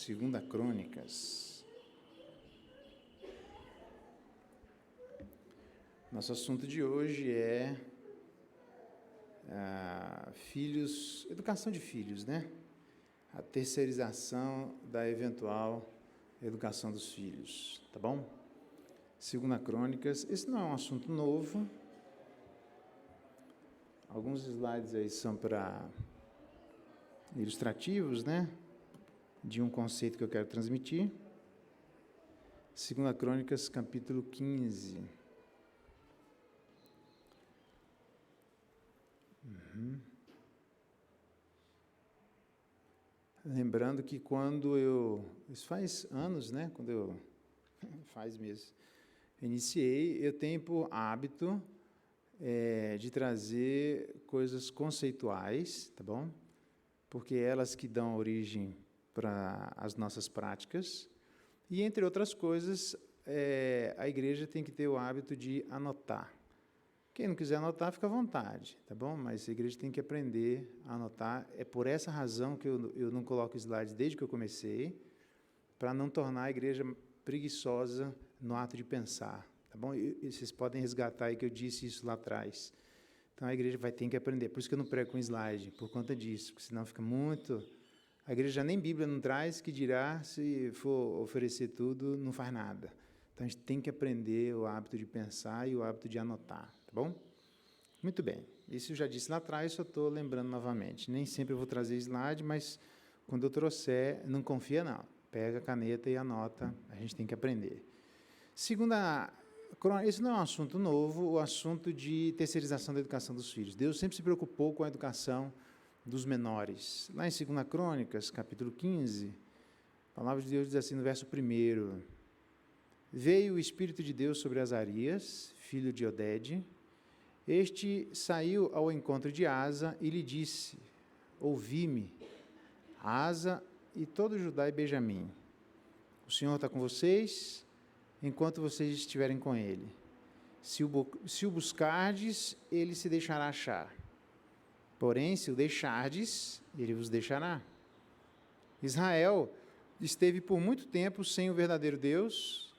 Segunda Crônicas. Nosso assunto de hoje é filhos, educação de filhos, né? A terceirização da eventual educação dos filhos, tá bom? Segunda Crônicas, esse não é um assunto novo. Alguns slides aí são para ilustrativos, né? De um conceito que eu quero transmitir. Segunda Crônicas, capítulo 15. Lembrando que isso faz anos, né? Faz mesmo, iniciei, eu tenho por hábito de trazer coisas conceituais, tá bom? Porque elas que dão origem para as nossas práticas. E, entre outras coisas, a igreja tem que ter o hábito de anotar. Quem não quiser anotar, fica à vontade, tá bom? Mas a igreja tem que aprender a anotar. É por essa razão que eu não coloco slides desde que eu comecei, para não tornar a igreja preguiçosa no ato de pensar, tá bom? E vocês podem resgatar aí que eu disse isso lá atrás. Então, a igreja vai ter que aprender. Por isso que eu não prego com slide, por conta disso, porque senão fica muito... A igreja já nem Bíblia não traz, que dirá, se for oferecer tudo, não faz nada. Então, a gente tem que aprender o hábito de pensar e o hábito de anotar, tá bom? Muito bem. Isso eu já disse lá atrás, só estou lembrando novamente. Nem sempre eu vou trazer slide, mas quando eu trouxer, não confia não. Pega a caneta e anota, a gente tem que aprender. Esse não é um assunto novo, o assunto de terceirização da educação dos filhos. Deus sempre se preocupou com a educação dos menores. Lá em 2 Crônicas, capítulo 15, a palavra de Deus diz assim no verso 1: Veio o Espírito de Deus sobre Azarias, filho de Odede. Este saiu ao encontro de Asa e lhe disse: Ouvi-me, Asa e todo Judá e Benjamim. O Senhor está com vocês, enquanto vocês estiverem com ele. Se o buscardes, ele se deixará achar. Porém, se o deixardes, ele vos deixará. Israel esteve por muito tempo sem o verdadeiro Deus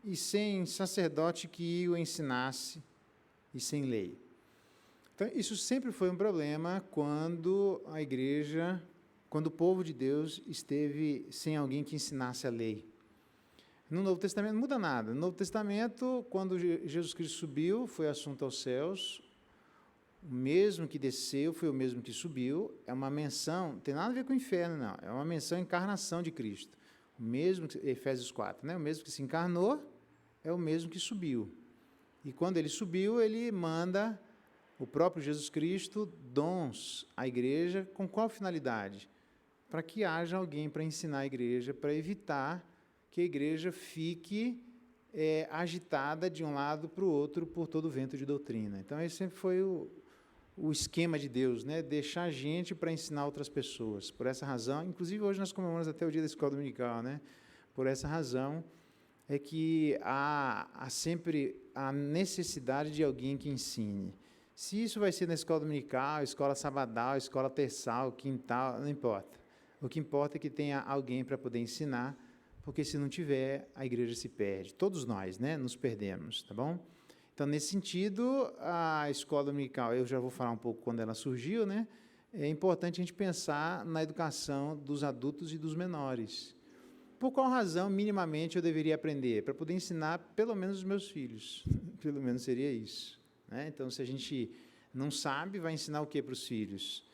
e sem sacerdote que o ensinasse e sem lei. Então, isso sempre foi um problema quando a igreja, quando o povo de Deus esteve sem alguém que ensinasse a lei. No Novo Testamento não muda nada. No Novo Testamento, quando Jesus Cristo subiu, foi assunto aos céus, o mesmo que desceu foi o mesmo que subiu. É uma menção, não tem nada a ver com o inferno, não. É uma menção à encarnação de Cristo. O mesmo que, Efésios 4, né? O mesmo que se encarnou é o mesmo que subiu. E quando ele subiu, ele manda o próprio Jesus Cristo dons à igreja. Com qual finalidade? Para que haja alguém para ensinar a igreja, para evitar que a igreja fique agitada de um lado para o outro por todo o vento de doutrina. Então, esse sempre foi o esquema de Deus, né? Deixar gente para ensinar outras pessoas. Por essa razão, inclusive hoje nós comemoramos até o dia da escola dominical, né? Por essa razão é que há sempre a necessidade de alguém que ensine. Se isso vai ser na escola dominical, escola sabadal, escola terçal, quintal, não importa. O que importa é que tenha alguém para poder ensinar, porque se não tiver, a igreja se perde. Todos nós, né, nos perdemos, tá bom? Então, nesse sentido, a escola dominical, eu já vou falar um pouco quando ela surgiu, né? É importante a gente pensar na educação dos adultos e dos menores. Por qual razão, minimamente, eu deveria aprender? Para poder ensinar, pelo menos, os meus filhos. Pelo menos seria isso, né? Então, se a gente não sabe, vai ensinar o que para os filhos?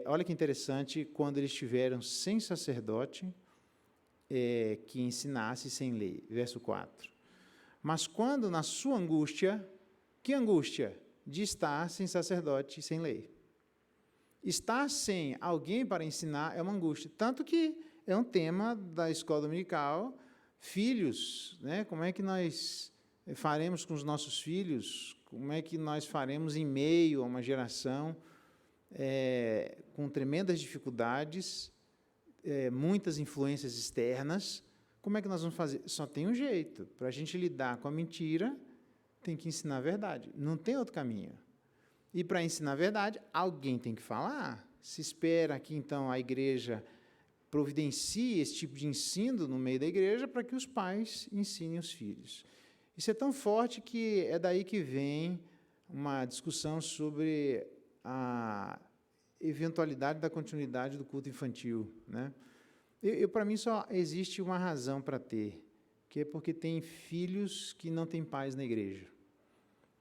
Olha que interessante, quando eles estiveram sem sacerdote, que ensinasse sem lei. Verso 4. Mas quando, na sua angústia, que angústia? De estar sem sacerdote e sem lei. Estar sem alguém para ensinar é uma angústia. Tanto que é um tema da escola dominical. Filhos, né? Como é que nós faremos com os nossos filhos? Como é que nós faremos em meio a uma geração com tremendas dificuldades, muitas influências externas? Como é que nós vamos fazer? Só tem um jeito. Para a gente lidar com a mentira, tem que ensinar a verdade. Não tem outro caminho. E para ensinar a verdade, alguém tem que falar. Se espera que, então, a igreja providencie esse tipo de ensino no meio da igreja para que os pais ensinem os filhos. Isso é tão forte que é daí que vem uma discussão sobre a eventualidade da continuidade do culto infantil, né? Para mim, só existe uma razão para ter, que é porque tem filhos que não têm pais na igreja.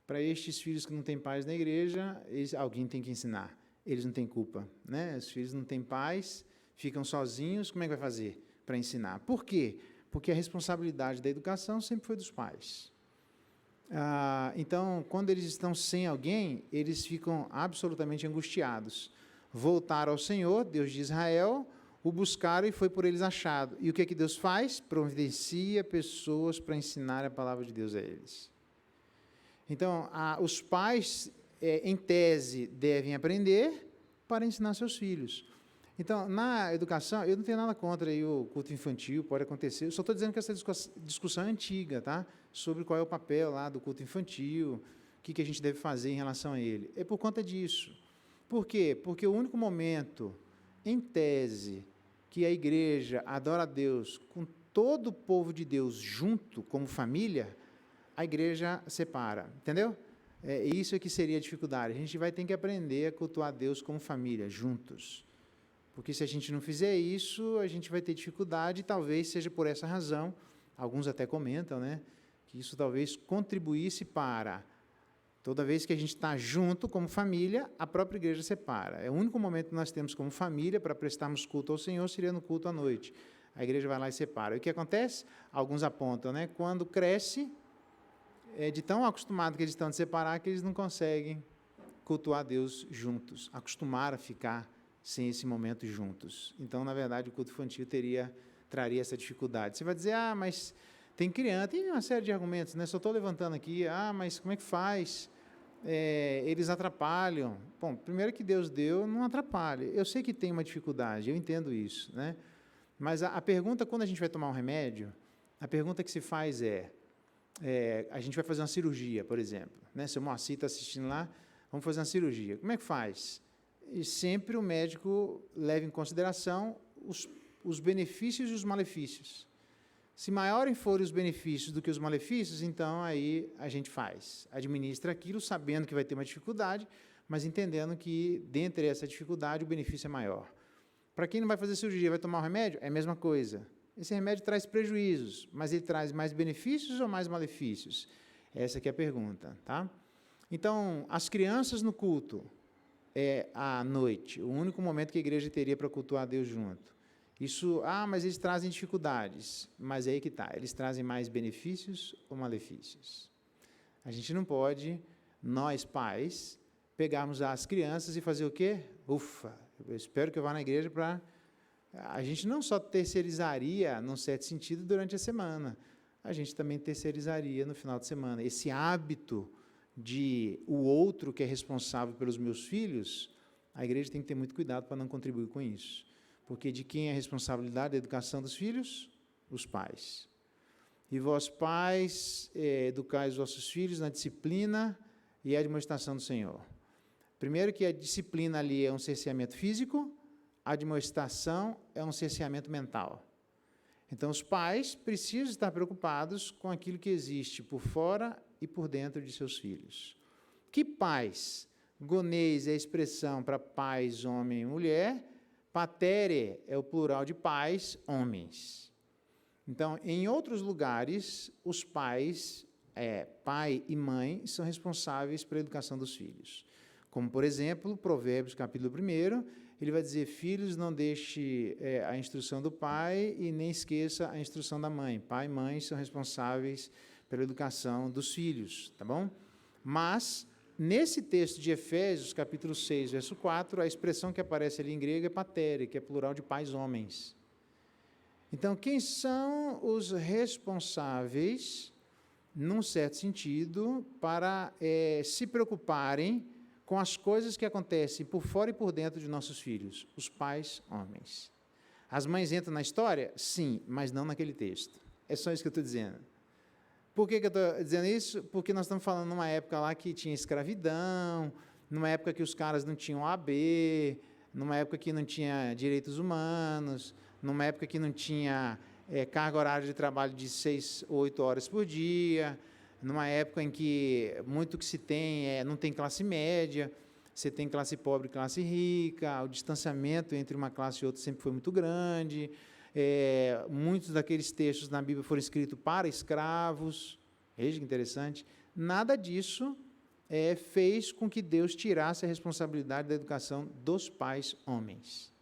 Para estes filhos que não têm pais na igreja, alguém tem que ensinar. Eles não têm culpa, né? Os filhos não têm pais, ficam sozinhos, como é que vai fazer para ensinar? Por quê? Porque a responsabilidade da educação sempre foi dos pais. Então, quando eles estão sem alguém, eles ficam absolutamente angustiados. Voltaram ao Senhor, Deus de Israel, o buscaram e foi por eles achado. E o que é que Deus faz? Providencia pessoas para ensinar a palavra de Deus a eles. Então, os pais, em tese, devem aprender para ensinar seus filhos. Então, na educação, eu não tenho nada contra aí o culto infantil, pode acontecer. Eu só estou dizendo que essa discussão é antiga, tá? Sobre qual é o papel lá do culto infantil, o que a gente deve fazer em relação a ele. É por conta disso. Por quê? Porque o único momento, em tese, que a igreja adora a Deus com todo o povo de Deus junto, como família, a igreja separa, entendeu? Isso é que seria a dificuldade. A gente vai ter que aprender a cultuar a Deus como família, juntos. Porque se a gente não fizer isso, a gente vai ter dificuldade, e talvez seja por essa razão, alguns até comentam, né, que isso talvez contribuísse para, toda vez que a gente está junto como família, a própria igreja separa. É o único momento que nós temos como família para prestarmos culto ao Senhor, seria no culto à noite. A igreja vai lá e separa. E o que acontece? Alguns apontam, né, quando cresce, de tão acostumado que eles estão de separar, que eles não conseguem cultuar a Deus juntos, acostumar a ficar sem esse momento juntos. Então, na verdade, o culto infantil traria essa dificuldade. Você vai dizer, mas tem criança, tem uma série de argumentos, né? Só estou levantando aqui, mas como é que faz? Eles atrapalham. Bom, primeiro que Deus deu, não atrapalha. Eu sei que tem uma dificuldade, eu entendo isso, né? Mas a pergunta, quando a gente vai tomar um remédio, a pergunta que se faz a gente vai fazer uma cirurgia, por exemplo, né? Se o Moacir está assistindo lá, vamos fazer uma cirurgia. Como é que faz? E sempre o médico leva em consideração os benefícios e os malefícios. Se maiores forem os benefícios do que os malefícios, então aí a gente administra aquilo, sabendo que vai ter uma dificuldade, mas entendendo que, dentre essa dificuldade, o benefício é maior. Para quem não vai fazer cirurgia, vai tomar o remédio, é a mesma coisa. Esse remédio traz prejuízos, mas ele traz mais benefícios ou mais malefícios? Essa aqui é a pergunta, tá? Então, as crianças no culto, à noite, o único momento que a igreja teria para cultuar a Deus junto. Isso, mas eles trazem dificuldades, mas é aí que está, eles trazem mais benefícios ou malefícios? A gente não pode, nós pais, pegarmos as crianças e fazer o quê? Eu espero que eu vá na igreja para... A gente não só terceirizaria, num certo sentido, durante a semana, a gente também terceirizaria no final de semana. Esse hábito de o outro que é responsável pelos meus filhos, a igreja tem que ter muito cuidado para não contribuir com isso. Porque de quem é a responsabilidade da educação dos filhos? Os pais. E vós, pais, educais os vossos filhos na disciplina e a admoestação do Senhor. Primeiro que a disciplina ali é um cerceamento físico, a admoestação é um cerceamento mental. Então, os pais precisam estar preocupados com aquilo que existe por fora e por dentro de seus filhos. Que pais? Gonês é a expressão para pais, homem e mulher. Patere é o plural de pais, homens. Então, em outros lugares, os pais, pai e mãe, são responsáveis pela educação dos filhos. Como, por exemplo, Provérbios, capítulo 1, ele vai dizer, filhos, não deixe a instrução do pai e nem esqueça a instrução da mãe. Pai e mãe são responsáveis pela educação dos filhos, tá bom? Mas, nesse texto de Efésios, capítulo 6, verso 4, a expressão que aparece ali em grego é patere, que é plural de pais homens. Então, quem são os responsáveis, num certo sentido, para se preocuparem com as coisas que acontecem por fora e por dentro de nossos filhos? Os pais homens. As mães entram na história? Sim, mas não naquele texto. É só isso que eu estou dizendo. Por que eu estou dizendo isso? Porque nós estamos falando numa época lá que tinha escravidão, numa época que os caras não tinham AB, numa época que não tinha direitos humanos, numa época que não tinha carga horária de trabalho de 6 ou 8 horas por dia, numa época em que muito que se tem não tem classe média, você tem classe pobre e classe rica, o distanciamento entre uma classe e outra sempre foi muito grande, muitos daqueles textos na Bíblia foram escritos para escravos, veja que interessante, nada disso fez com que Deus tirasse a responsabilidade da educação dos pais homens.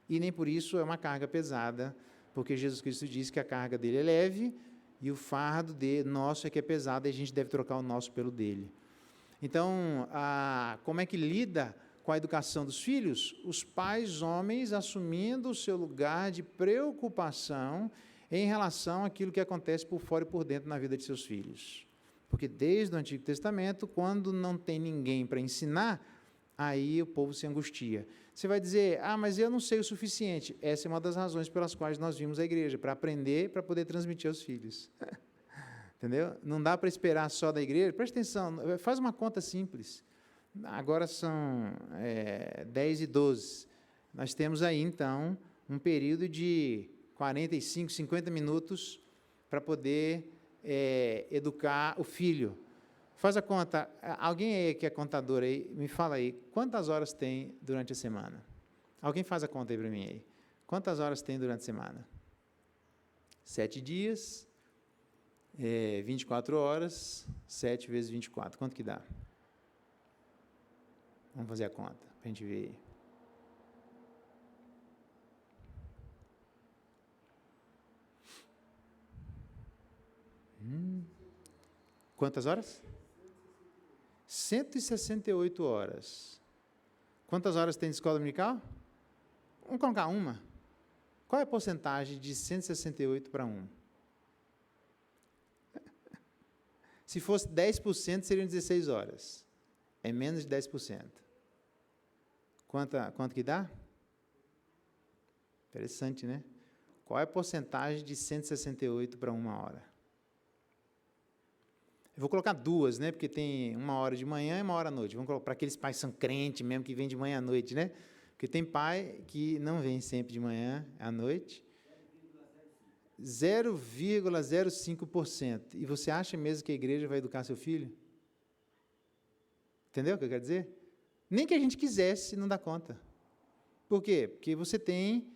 E nem por isso é uma carga pesada, porque Jesus Cristo diz que a carga dele é leve e o fardo nosso é que é pesado e a gente deve trocar o nosso pelo dele. Então, como é que lida com a educação dos filhos? Os pais homens assumindo o seu lugar de preocupação em relação àquilo que acontece por fora e por dentro na vida de seus filhos. Porque desde o Antigo Testamento, quando não tem ninguém para ensinar, aí o povo se angustia. Você vai dizer, mas eu não sei o suficiente. Essa é uma das razões pelas quais nós vimos a igreja, para aprender, para poder transmitir aos filhos. Entendeu? Não dá para esperar só da igreja. Presta atenção, faz uma conta simples. Agora são 10h12. Nós temos aí, então, um período de 45, 50 minutos para poder educar o filho. Faz a conta. Alguém aí que é contador aí, me fala aí, quantas horas tem durante a semana? Alguém faz a conta aí para mim aí. Quantas horas tem durante a semana? 7 dias, 24 horas, 7 vezes 24. Quanto que dá? Vamos fazer a conta, para a gente ver aí. Quantas horas? 168 horas. Quantas horas tem de escola dominical? Vamos colocar uma. Qual é a porcentagem de 168 para 1? Se fosse 10%, seriam 16 horas. É menos de 10%. Quanto que dá? Interessante, né? Qual é a porcentagem de 168 para 1 hora? Eu vou colocar 2, né? Porque tem 1 hora de manhã e 1 hora à noite. Vamos colocar para aqueles pais que são crentes mesmo, que vêm de manhã à noite, né? Porque tem pai que não vem sempre de manhã à noite. 0,05%. E você acha mesmo que a igreja vai educar seu filho? Entendeu o que eu quero dizer? Nem que a gente quisesse, não dá conta. Por quê? Porque você tem,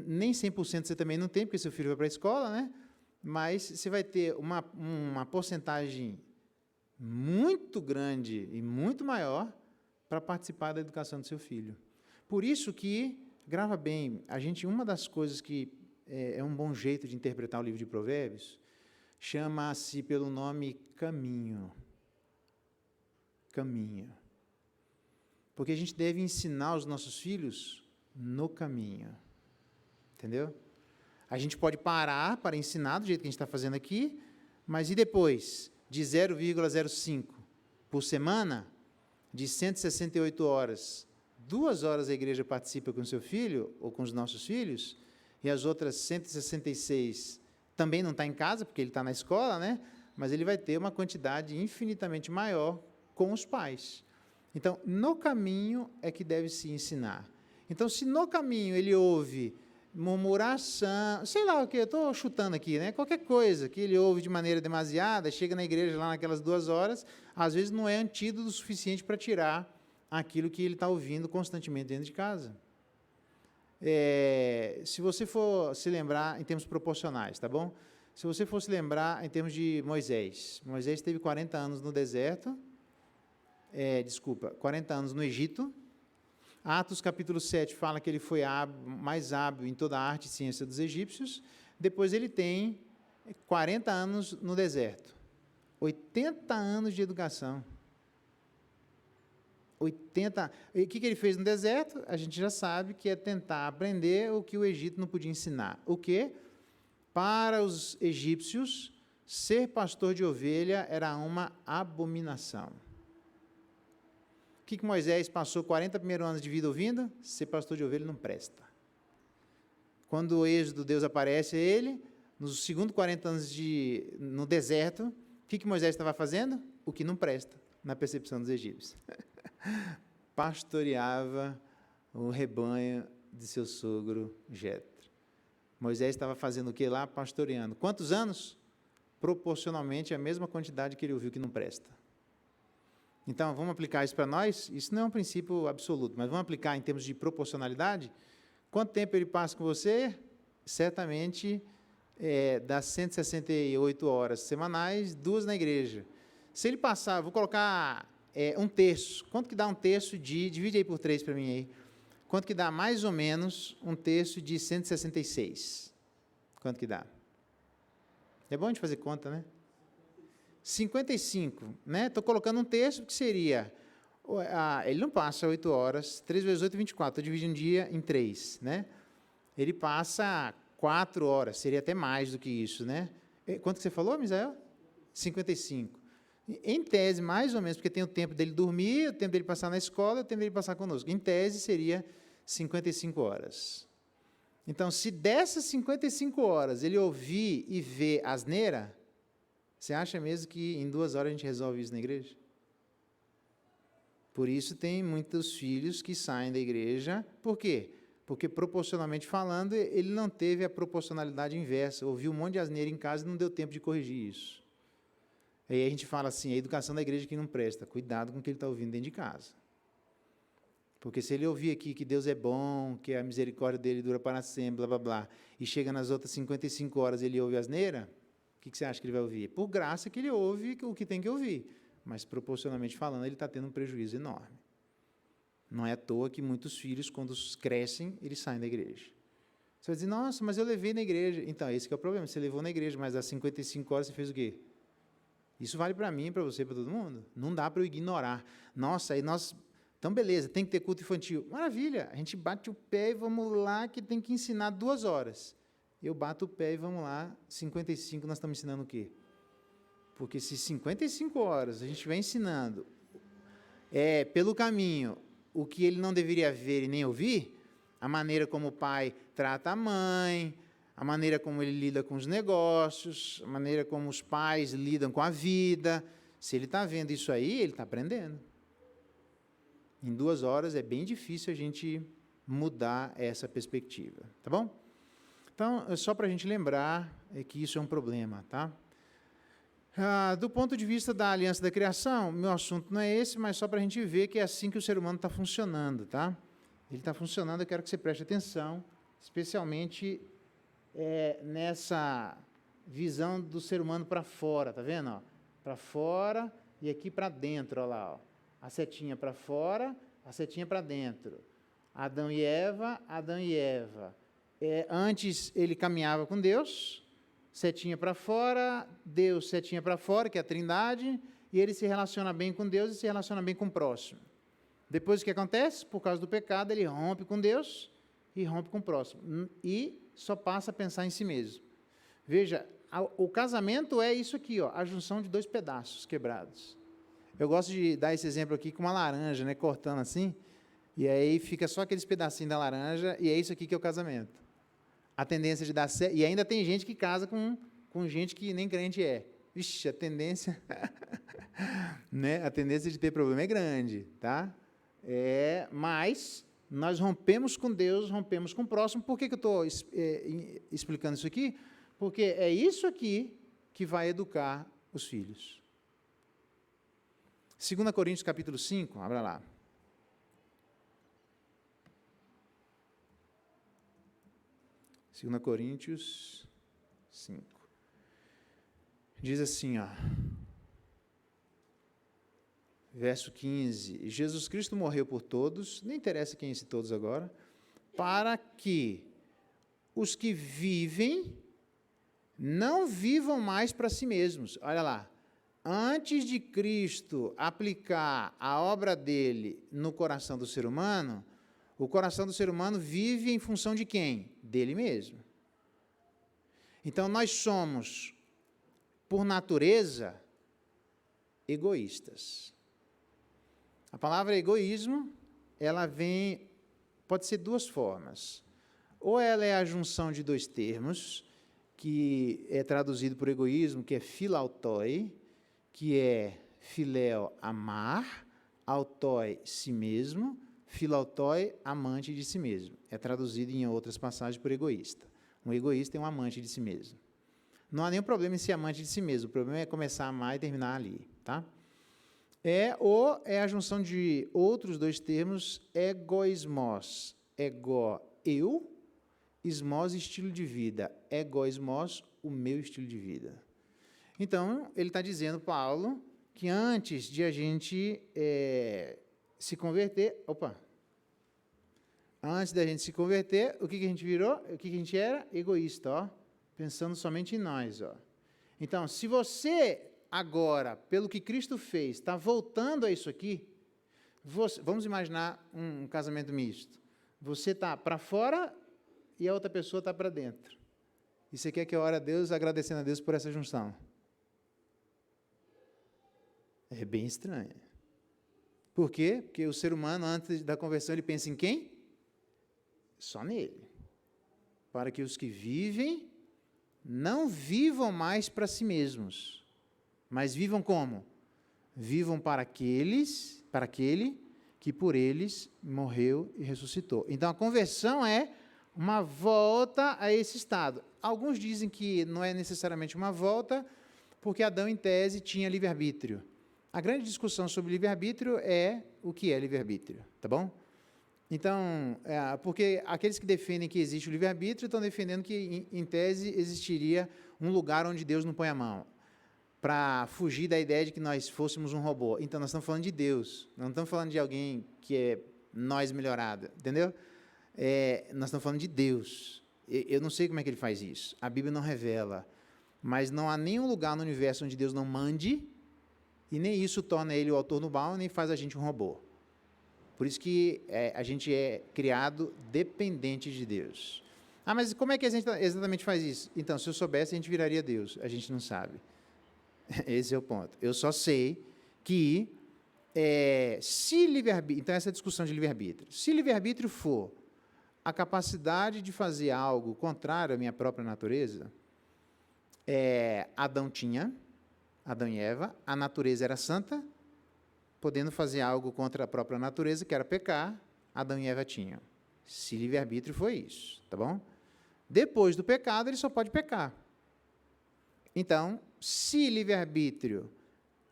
nem 100% você também não tem, porque seu filho vai para a escola, né? Mas você vai ter uma porcentagem muito grande e muito maior para participar da educação do seu filho. Por isso que, grava bem, uma das coisas que é um bom jeito de interpretar o livro de Provérbios, chama-se pelo nome caminho. Caminho. Porque a gente deve ensinar os nossos filhos no caminho. Entendeu? A gente pode parar para ensinar do jeito que a gente está fazendo aqui, mas e depois, de 0,05 por semana, de 168 horas, 2 horas a igreja participa com o seu filho, ou com os nossos filhos, e as outras 166 também não está em casa, porque ele está na escola, né? Mas ele vai ter uma quantidade infinitamente maior com os pais. Então, no caminho é que deve se ensinar. Então, se no caminho ele ouve murmuração, sei lá o que, eu estou chutando aqui, né? Qualquer coisa que ele ouve de maneira demasiada, chega na igreja lá naquelas 2 horas, às vezes não é antídoto suficiente para tirar aquilo que ele está ouvindo constantemente dentro de casa. Se você for se lembrar em termos proporcionais, tá bom? Se você for se lembrar em termos de Moisés, Moisés teve 40 anos no deserto, 40 anos no Egito. Atos capítulo 7 fala que ele foi mais hábil em toda a arte e ciência dos egípcios. Depois ele tem 40 anos no deserto. 80 anos de educação. 80. E o que ele fez no deserto? A gente já sabe que é tentar aprender o que o Egito não podia ensinar. O quê? Para os egípcios, ser pastor de ovelha era uma abominação. O que Moisés passou 40 primeiros anos de vida ouvindo? Ser pastor de ovelha não presta. Quando o êxodo, Deus aparece a ele, nos segundos 40 anos no deserto, o que Moisés estava fazendo? O que não presta, na percepção dos egípcios. Pastoreava o rebanho de seu sogro Jetro. Moisés estava fazendo o que lá? Pastoreando. Quantos anos? Proporcionalmente a mesma quantidade que ele ouviu que não presta. Então, vamos aplicar isso para nós? Isso não é um princípio absoluto, mas vamos aplicar em termos de proporcionalidade? Quanto tempo ele passa com você? Certamente, das 168 horas semanais, 2 na igreja. Se ele passar, vou colocar um terço. Quanto que dá um terço de... Divide aí por 3 para mim aí. Quanto que dá mais ou menos um terço de 166? Quanto que dá? É bom a gente fazer conta, né? 55, né? Estou colocando um terço, que seria... ele não passa 8 horas, 3 vezes 8 é 24, estou dividindo um dia em 3, né? Ele passa 4 horas, seria até mais do que isso, né? Quanto que você falou, Misael? 55. Em tese, mais ou menos, porque tem o tempo dele dormir, o tempo dele passar na escola, o tempo dele passar conosco. Em tese, seria 55 horas. Então, se dessas 55 horas ele ouvir e ver asneira, você acha mesmo que em 2 horas a gente resolve isso na igreja? Por isso tem muitos filhos que saem da igreja. Por quê? Porque, proporcionalmente falando, ele não teve a proporcionalidade inversa. Ouviu um monte de asneira em casa e não deu tempo de corrigir isso. Aí a gente fala assim, a educação da igreja que não presta. Cuidado com o que ele está ouvindo dentro de casa. Porque se ele ouvir aqui que Deus é bom, que a misericórdia dele dura para sempre, blá, blá, blá, e chega nas outras 55 horas e ele ouve asneira, o que você acha que ele vai ouvir? Por graça que ele ouve o que tem que ouvir. Mas, proporcionalmente falando, ele está tendo um prejuízo enorme. Não é à toa que muitos filhos, quando crescem, eles saem da igreja. Você vai dizer, nossa, mas eu levei na igreja. Então, esse que é o problema. Você levou na igreja, mas às 55 horas você fez o quê? Isso vale para mim, para você, para todo mundo. Não dá para eu ignorar. Nossa, aí nós... Então, beleza, tem que ter culto infantil. Maravilha, a gente bate o pé e vamos lá, que tem que ensinar 2 horas. Eu bato o pé e vamos lá, 55, nós estamos ensinando o quê? Porque se 55 horas a gente vai ensinando pelo caminho o que ele não deveria ver e nem ouvir, a maneira como o pai trata a mãe, a maneira como ele lida com os negócios, a maneira como os pais lidam com a vida, se ele está vendo isso aí, ele está aprendendo. Em 2 horas é bem difícil a gente mudar essa perspectiva, tá bom? Então, só para a gente lembrar que isso é um problema, tá? Do ponto de vista da aliança da criação, meu assunto não é esse, mas só para a gente ver que é assim que o ser humano está funcionando, tá? Ele está funcionando, eu quero que você preste atenção, especialmente nessa visão do ser humano para fora, tá vendo? Para fora e aqui para dentro, olha lá, ó. A setinha para fora, a setinha para dentro. Adão e Eva, Adão e Eva. Antes ele caminhava com Deus, setinha para fora, Deus, setinha para fora, que é a Trindade, e ele se relaciona bem com Deus e se relaciona bem com o próximo. Depois o que acontece? Por causa do pecado, ele rompe com Deus e rompe com o próximo. E só passa a pensar em si mesmo. Veja, o casamento é isso aqui, ó, a junção de 2 pedaços quebrados. Eu gosto de dar esse exemplo aqui com uma laranja, né, cortando assim, e aí fica só aqueles pedacinhos da laranja, e é isso aqui que é o casamento. A tendência de dar certo, e ainda tem gente que casa com gente que nem crente é. Vixe, a tendência, né, a tendência de ter problema é grande, tá? Mas nós rompemos com Deus, rompemos com o próximo. Por que eu estou explicando isso aqui? Porque é isso aqui que vai educar os filhos. 2 Coríntios, capítulo 5, abra lá. Coríntios 5. Diz assim, ó, verso 15, Jesus Cristo morreu por todos, não interessa quem é esse todos agora, para que os que vivem não vivam mais para si mesmos. Olha lá. Antes de Cristo aplicar a obra dele no coração do ser humano, o coração do ser humano vive em função de quem? Dele mesmo. Então, nós somos, por natureza, egoístas. A palavra egoísmo, ela pode ser 2 formas. Ou ela é a junção de 2 termos, que é traduzido por egoísmo, que é philautoi, que é filéu, amar, autói, si mesmo, Filautói, amante de si mesmo. É traduzido em outras passagens por egoísta. Um egoísta é um amante de si mesmo. Não há nenhum problema em ser amante de si mesmo. O problema é começar a amar e terminar ali, tá? É a junção de outros dois termos, egoismos. Ego, eu, esmos, estilo de vida. Egoismos, o meu estilo de vida. Então, ele está dizendo, Paulo, que antes de a gente se converter... Antes da gente se converter, o que a gente virou? O que a gente era? Egoísta, ó. Pensando somente em nós, ó. Então, se você agora, pelo que Cristo fez, está voltando a isso aqui, vamos imaginar um casamento misto. Você está para fora e a outra pessoa está para dentro. E você quer que eu ore a Deus, agradecendo a Deus por essa junção. É bem estranho. Por quê? Porque o ser humano, antes da conversão, ele pensa em quem? Só nele. Para que os que vivem não vivam mais para si mesmos, mas vivam como? Vivam para aquele que por eles morreu e ressuscitou. Então, a conversão é uma volta a esse estado. Alguns dizem que não é necessariamente uma volta, porque Adão, em tese, tinha livre-arbítrio. A grande discussão sobre livre-arbítrio é o que é livre-arbítrio, tá bom? Então, porque aqueles que defendem que existe o livre-arbítrio estão defendendo que, em tese, existiria um lugar onde Deus não põe a mão, para fugir da ideia de que nós fôssemos um robô. Então, nós estamos falando de Deus, não estamos falando de alguém que é nós melhorado, entendeu? Nós estamos falando de Deus. Eu não sei como é que ele faz isso, a Bíblia não revela, mas não há nenhum lugar no universo onde Deus não mande, e nem isso torna ele o autor nubal, nem faz a gente um robô. Por isso que a gente é criado dependente de Deus. Mas como é que a gente exatamente faz isso? Então, se eu soubesse, a gente viraria Deus. A gente não sabe. Esse é o ponto. Eu só sei que se livre-arbítrio... Então, essa discussão de livre-arbítrio. Se livre-arbítrio for a capacidade de fazer algo contrário à minha própria natureza, Adão e Eva, a natureza era santa, podendo fazer algo contra a própria natureza, que era pecar, Adão e Eva tinham. Se livre-arbítrio foi isso, tá bom? Depois do pecado, ele só pode pecar. Então, se livre-arbítrio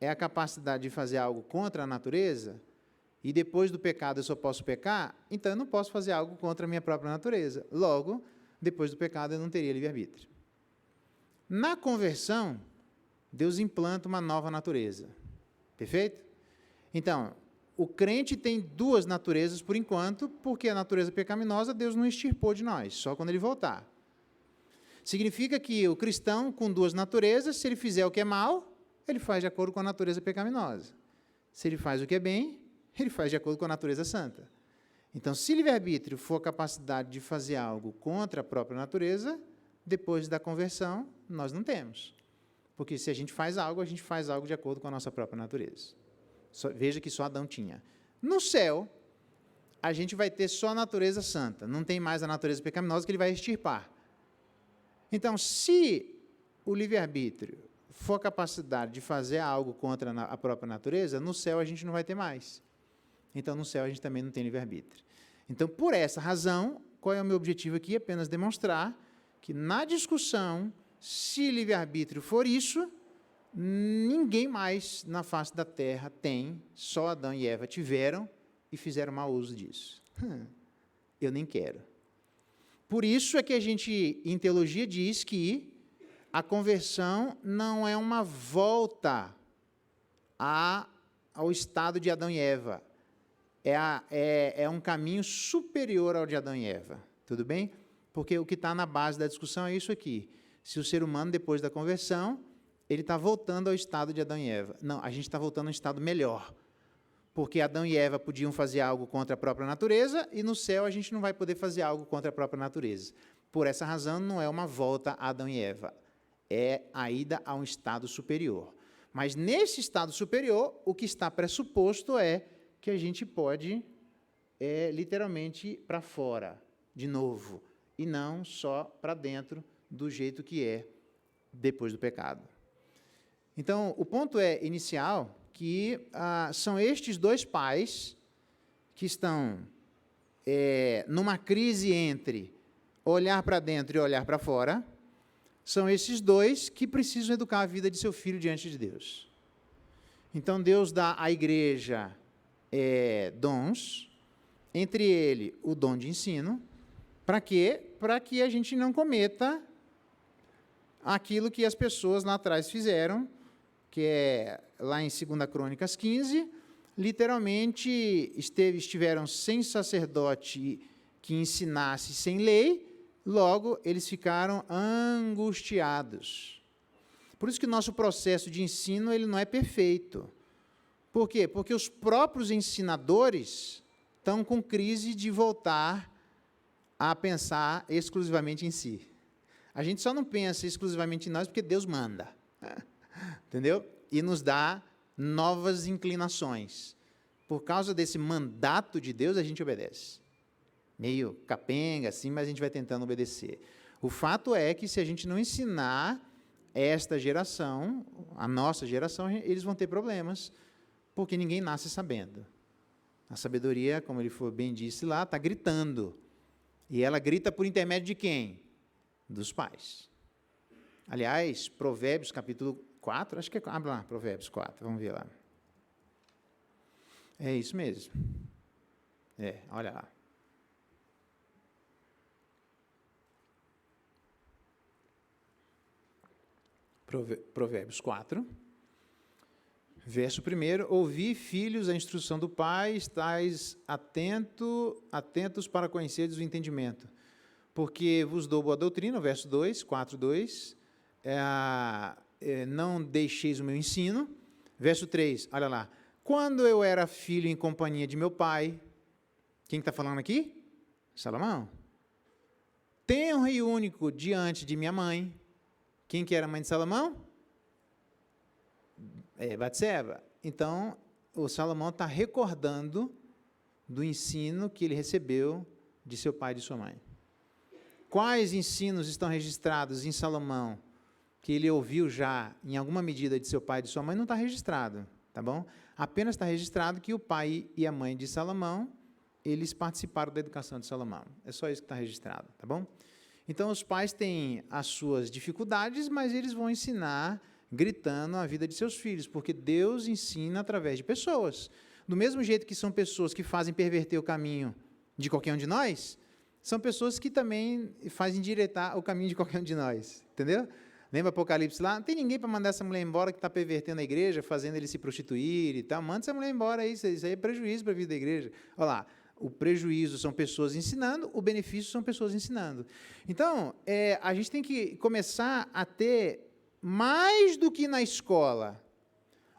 é a capacidade de fazer algo contra a natureza, e depois do pecado eu só posso pecar, então eu não posso fazer algo contra a minha própria natureza. Logo, depois do pecado eu não teria livre-arbítrio. Na conversão, Deus implanta uma nova natureza. Perfeito? Então, o crente tem duas naturezas por enquanto, porque a natureza pecaminosa Deus não extirpou de nós, só quando ele voltar. Significa que o cristão com duas naturezas, se ele fizer o que é mal, ele faz de acordo com a natureza pecaminosa. Se ele faz o que é bem, ele faz de acordo com a natureza santa. Então, se livre-arbítrio for a capacidade de fazer algo contra a própria natureza, depois da conversão, nós não temos. Porque se a gente faz algo de acordo com a nossa própria natureza. Veja que só Adão tinha. No céu, a gente vai ter só a natureza santa, não tem mais a natureza pecaminosa que ele vai extirpar. Então, se o livre-arbítrio for a capacidade de fazer algo contra a própria natureza, no céu a gente não vai ter mais. Então, no céu a gente também não tem livre-arbítrio. Então, por essa razão, qual é o meu objetivo aqui? Apenas demonstrar que na discussão, se livre-arbítrio for isso, ninguém mais na face da terra tem, só Adão e Eva tiveram e fizeram mau uso disso. Eu nem quero. Por isso é que a gente, em teologia, diz que a conversão não é uma volta ao estado de Adão e Eva. É um caminho superior ao de Adão e Eva. Tudo bem? Porque o que está na base da discussão é isso aqui. Se o ser humano, depois da conversão, ele está voltando ao estado de Adão e Eva. Não, a gente está voltando a um estado melhor. Porque Adão e Eva podiam fazer algo contra a própria natureza, e no céu a gente não vai poder fazer algo contra a própria natureza. Por essa razão, não é uma volta a Adão e Eva. É a ida a um estado superior. Mas nesse estado superior, o que está pressuposto é que a gente pode, literalmente, para fora, de novo, e não só para dentro, do jeito que é depois do pecado. Então, o ponto inicial que são estes dois pais que estão numa crise entre olhar para dentro e olhar para fora, são esses dois que precisam educar a vida de seu filho diante de Deus. Então, Deus dá à igreja dons, entre ele o dom de ensino, para quê? Para que a gente não cometa aquilo que as pessoas lá atrás fizeram, que é lá em 2 Crônicas 15, literalmente estiveram sem sacerdote que ensinasse sem lei, logo eles ficaram angustiados. Por isso que o nosso processo de ensino ele não é perfeito. Por quê? Porque os próprios ensinadores estão com crise de voltar a pensar exclusivamente em si. A gente só não pensa exclusivamente em nós porque Deus manda. Entendeu? E nos dá novas inclinações. Por causa desse mandato de Deus, a gente obedece. Meio capenga, assim, mas a gente vai tentando obedecer. O fato é que se a gente não ensinar esta geração, a nossa geração, eles vão ter problemas, porque ninguém nasce sabendo. A sabedoria, como ele bem disse lá, está gritando. E ela grita por intermédio de quem? Dos pais. Aliás, Provérbios, capítulo 4, acho que abre lá, Provérbios 4, vamos ver lá. É isso mesmo. Olha lá. Provérbios 4, verso 1, ouvi, filhos, a instrução do pai, estais atentos para conheceres o entendimento, porque vos dou boa doutrina, verso 2, 4, 2, não deixeis o meu ensino, verso 3, olha lá, quando eu era filho em companhia de meu pai, quem está falando aqui? Salomão. Tenro e único diante de minha mãe. Quem que era a mãe de Salomão? Batseba. Então, o Salomão está recordando do ensino que ele recebeu de seu pai e de sua mãe. Quais ensinos estão registrados em Salomão que ele ouviu já, em alguma medida, de seu pai e de sua mãe? Não está registrado, tá bom? Apenas está registrado que o pai e a mãe de Salomão, eles participaram da educação de Salomão. É só isso que está registrado, tá bom? Então, os pais têm as suas dificuldades, mas eles vão ensinar gritando a vida de seus filhos, porque Deus ensina através de pessoas. Do mesmo jeito que são pessoas que fazem perverter o caminho de qualquer um de nós, são pessoas que também fazem endireitar o caminho de qualquer um de nós, entendeu? Lembra Apocalipse lá? Não tem ninguém para mandar essa mulher embora que está pervertendo a igreja, fazendo ele se prostituir e tal. Manda essa mulher embora aí, isso aí é prejuízo para a vida da igreja. Olha lá. O prejuízo são pessoas ensinando, o benefício são pessoas ensinando. Então, a gente tem que começar a ter, mais do que na escola,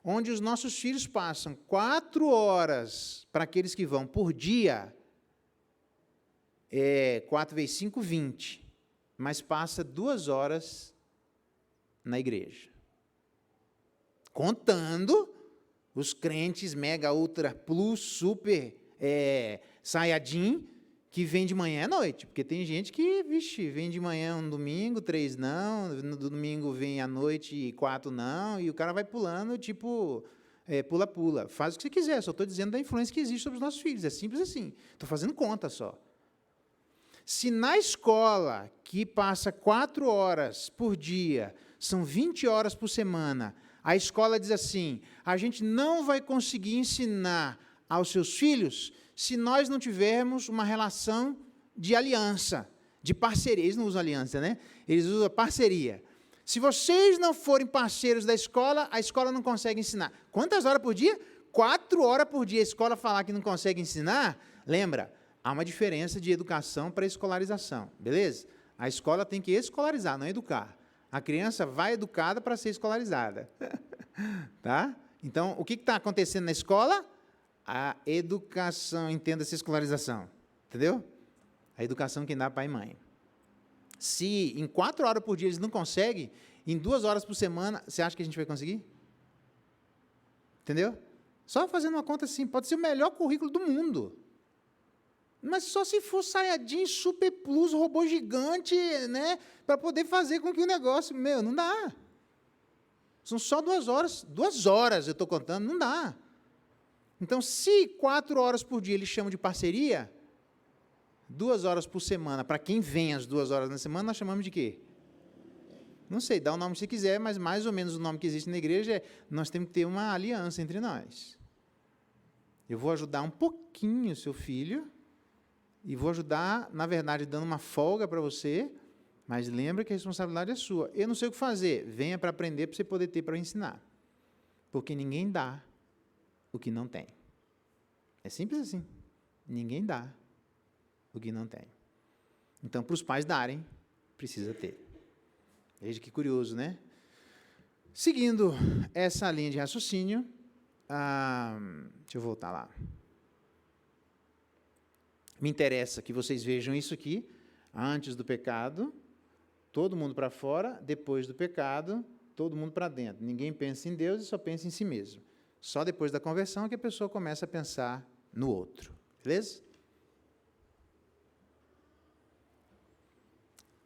onde os nossos filhos passam 4 horas, para aqueles que vão por dia, 4 vezes 5, 20, mas passa 2 horas na igreja. Contando os crentes mega, ultra, plus, super... Sayajin, que vem de manhã à noite, porque tem gente que, vem de manhã um domingo, 3 não, no domingo vem à noite e 4 não, e o cara vai pulando, tipo, pula-pula. Faz o que você quiser, só estou dizendo da influência que existe sobre os nossos filhos, é simples assim, estou fazendo conta só. Se na escola, que passa 4 horas por dia, são 20 horas por semana, a escola diz assim, a gente não vai conseguir ensinar aos seus filhos, se nós não tivermos uma relação de aliança, de parceria. Eles não usam aliança, né? Eles usam parceria. Se vocês não forem parceiros da escola, a escola não consegue ensinar. Quantas horas por dia? 4 horas por dia. A escola falar que não consegue ensinar, lembra, há uma diferença de educação para escolarização, beleza? A escola tem que escolarizar, não educar. A criança vai educada para ser escolarizada. Tá? Então, o que está acontecendo na escola? A educação, entenda-se escolarização, entendeu? A educação que dá pai e mãe. Se em 4 horas por dia eles não conseguem, em 2 horas por semana, você acha que a gente vai conseguir? Entendeu? Só fazendo uma conta assim, pode ser o melhor currículo do mundo. Mas só se for Sayajin, Super Plus, robô gigante, né? Para poder fazer com que o negócio, não dá. São só 2 horas. 2 horas eu estou contando, não dá. Então, se 4 horas por dia eles chamam de parceria, 2 horas por semana, para quem vem as 2 horas na semana, nós chamamos de quê? Não sei, dá o nome que você quiser, mas mais ou menos o nome que existe na igreja é, nós temos que ter uma aliança entre nós. Eu vou ajudar um pouquinho o seu filho, e vou ajudar, na verdade, dando uma folga para você, mas lembra que a responsabilidade é sua. Eu não sei o que fazer, venha para aprender, para você poder ter para ensinar. Porque ninguém dá o que não tem. É simples assim. Ninguém dá o que não tem. Então, para os pais darem, precisa ter. Veja que curioso, né? Seguindo essa linha de raciocínio, deixa eu voltar lá. Me interessa que vocês vejam isso aqui, antes do pecado, todo mundo para fora, depois do pecado, todo mundo para dentro. Ninguém pensa em Deus e só pensa em si mesmo. Só depois da conversão é que a pessoa começa a pensar no outro. Beleza?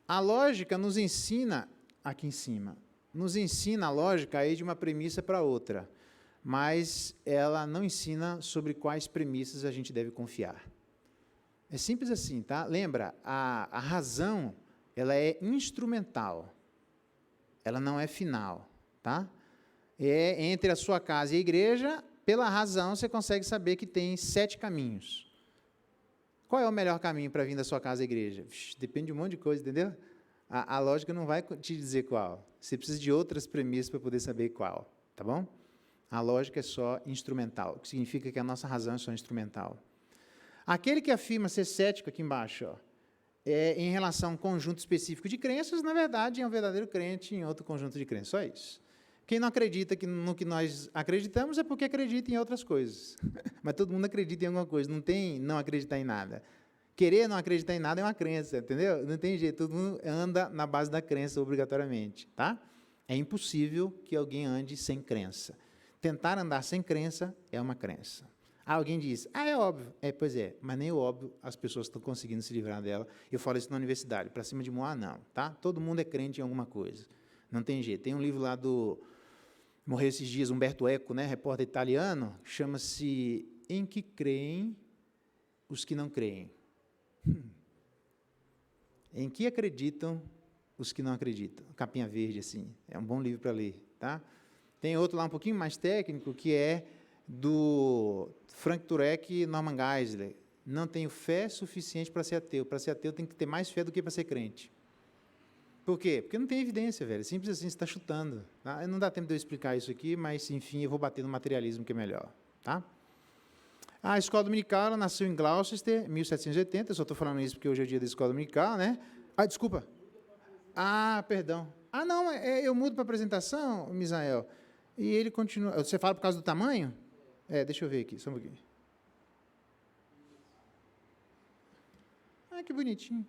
A lógica nos ensina, aqui em cima, nos ensina a lógica aí de uma premissa para outra, mas ela não ensina sobre quais premissas a gente deve confiar. É simples assim, tá? Lembra, a razão, ela é instrumental, ela não é final, tá? É entre a sua casa e a igreja, pela razão você consegue saber que tem 7 caminhos. Qual é o melhor caminho para vir da sua casa à igreja? Depende de um monte de coisa, entendeu? A lógica não vai te dizer qual. Você precisa de outras premissas para poder saber qual, tá bom? A lógica é só instrumental, o que significa que a nossa razão é só instrumental. Aquele que afirma ser cético aqui embaixo, ó, em relação a um conjunto específico de crenças, na verdade, é um verdadeiro crente em outro conjunto de crenças, só isso. Quem não acredita no que nós acreditamos é porque acredita em outras coisas. Mas todo mundo acredita em alguma coisa, não tem não acreditar em nada. Querer não acreditar em nada é uma crença, entendeu? Não tem jeito, todo mundo anda na base da crença obrigatoriamente, tá? É impossível que alguém ande sem crença. Tentar andar sem crença é uma crença. Alguém diz, é óbvio. Pois é, mas nem o óbvio as pessoas estão conseguindo se livrar dela. Eu falo isso na universidade, para cima de Moá, não, tá? Todo mundo é crente em alguma coisa. Não tem jeito. Tem um livro lá morreu esses dias, Umberto Eco, né, repórter italiano, chama-se Em que creem os que não creem. Em que acreditam os que não acreditam. Capinha verde, assim. É um bom livro para ler, tá? Tem outro lá um pouquinho mais técnico, que é do Frank Turek e Norman Geisler. Não tenho fé suficiente para ser ateu. Para ser ateu tem que ter mais fé do que para ser crente. Por quê? Porque não tem evidência, velho. Simples assim, você está chutando. Tá? Não dá tempo de eu explicar isso aqui, mas, enfim, eu vou bater no materialismo, que é melhor. Tá? A escola dominical, ela nasceu em Gloucester, 1780. Eu só estou falando isso porque hoje é o dia da escola dominical, né? Desculpa. Perdão. Não, eu mudo para apresentação, Misael. E ele continua. Você fala por causa do tamanho? Deixa eu ver aqui, só um pouquinho. Que bonitinho.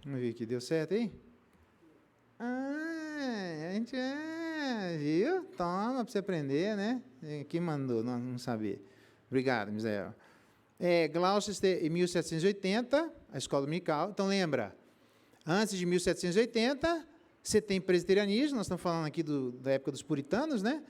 Vamos ver aqui, deu certo aí? A gente viu? Toma, para você aprender, né? Quem mandou não saber? Obrigado, Misael. Gloucester, em 1780, a escola dominical. Então, lembra, antes de 1780, você tem presbiterianismo, nós estamos falando aqui da época dos puritanos, né?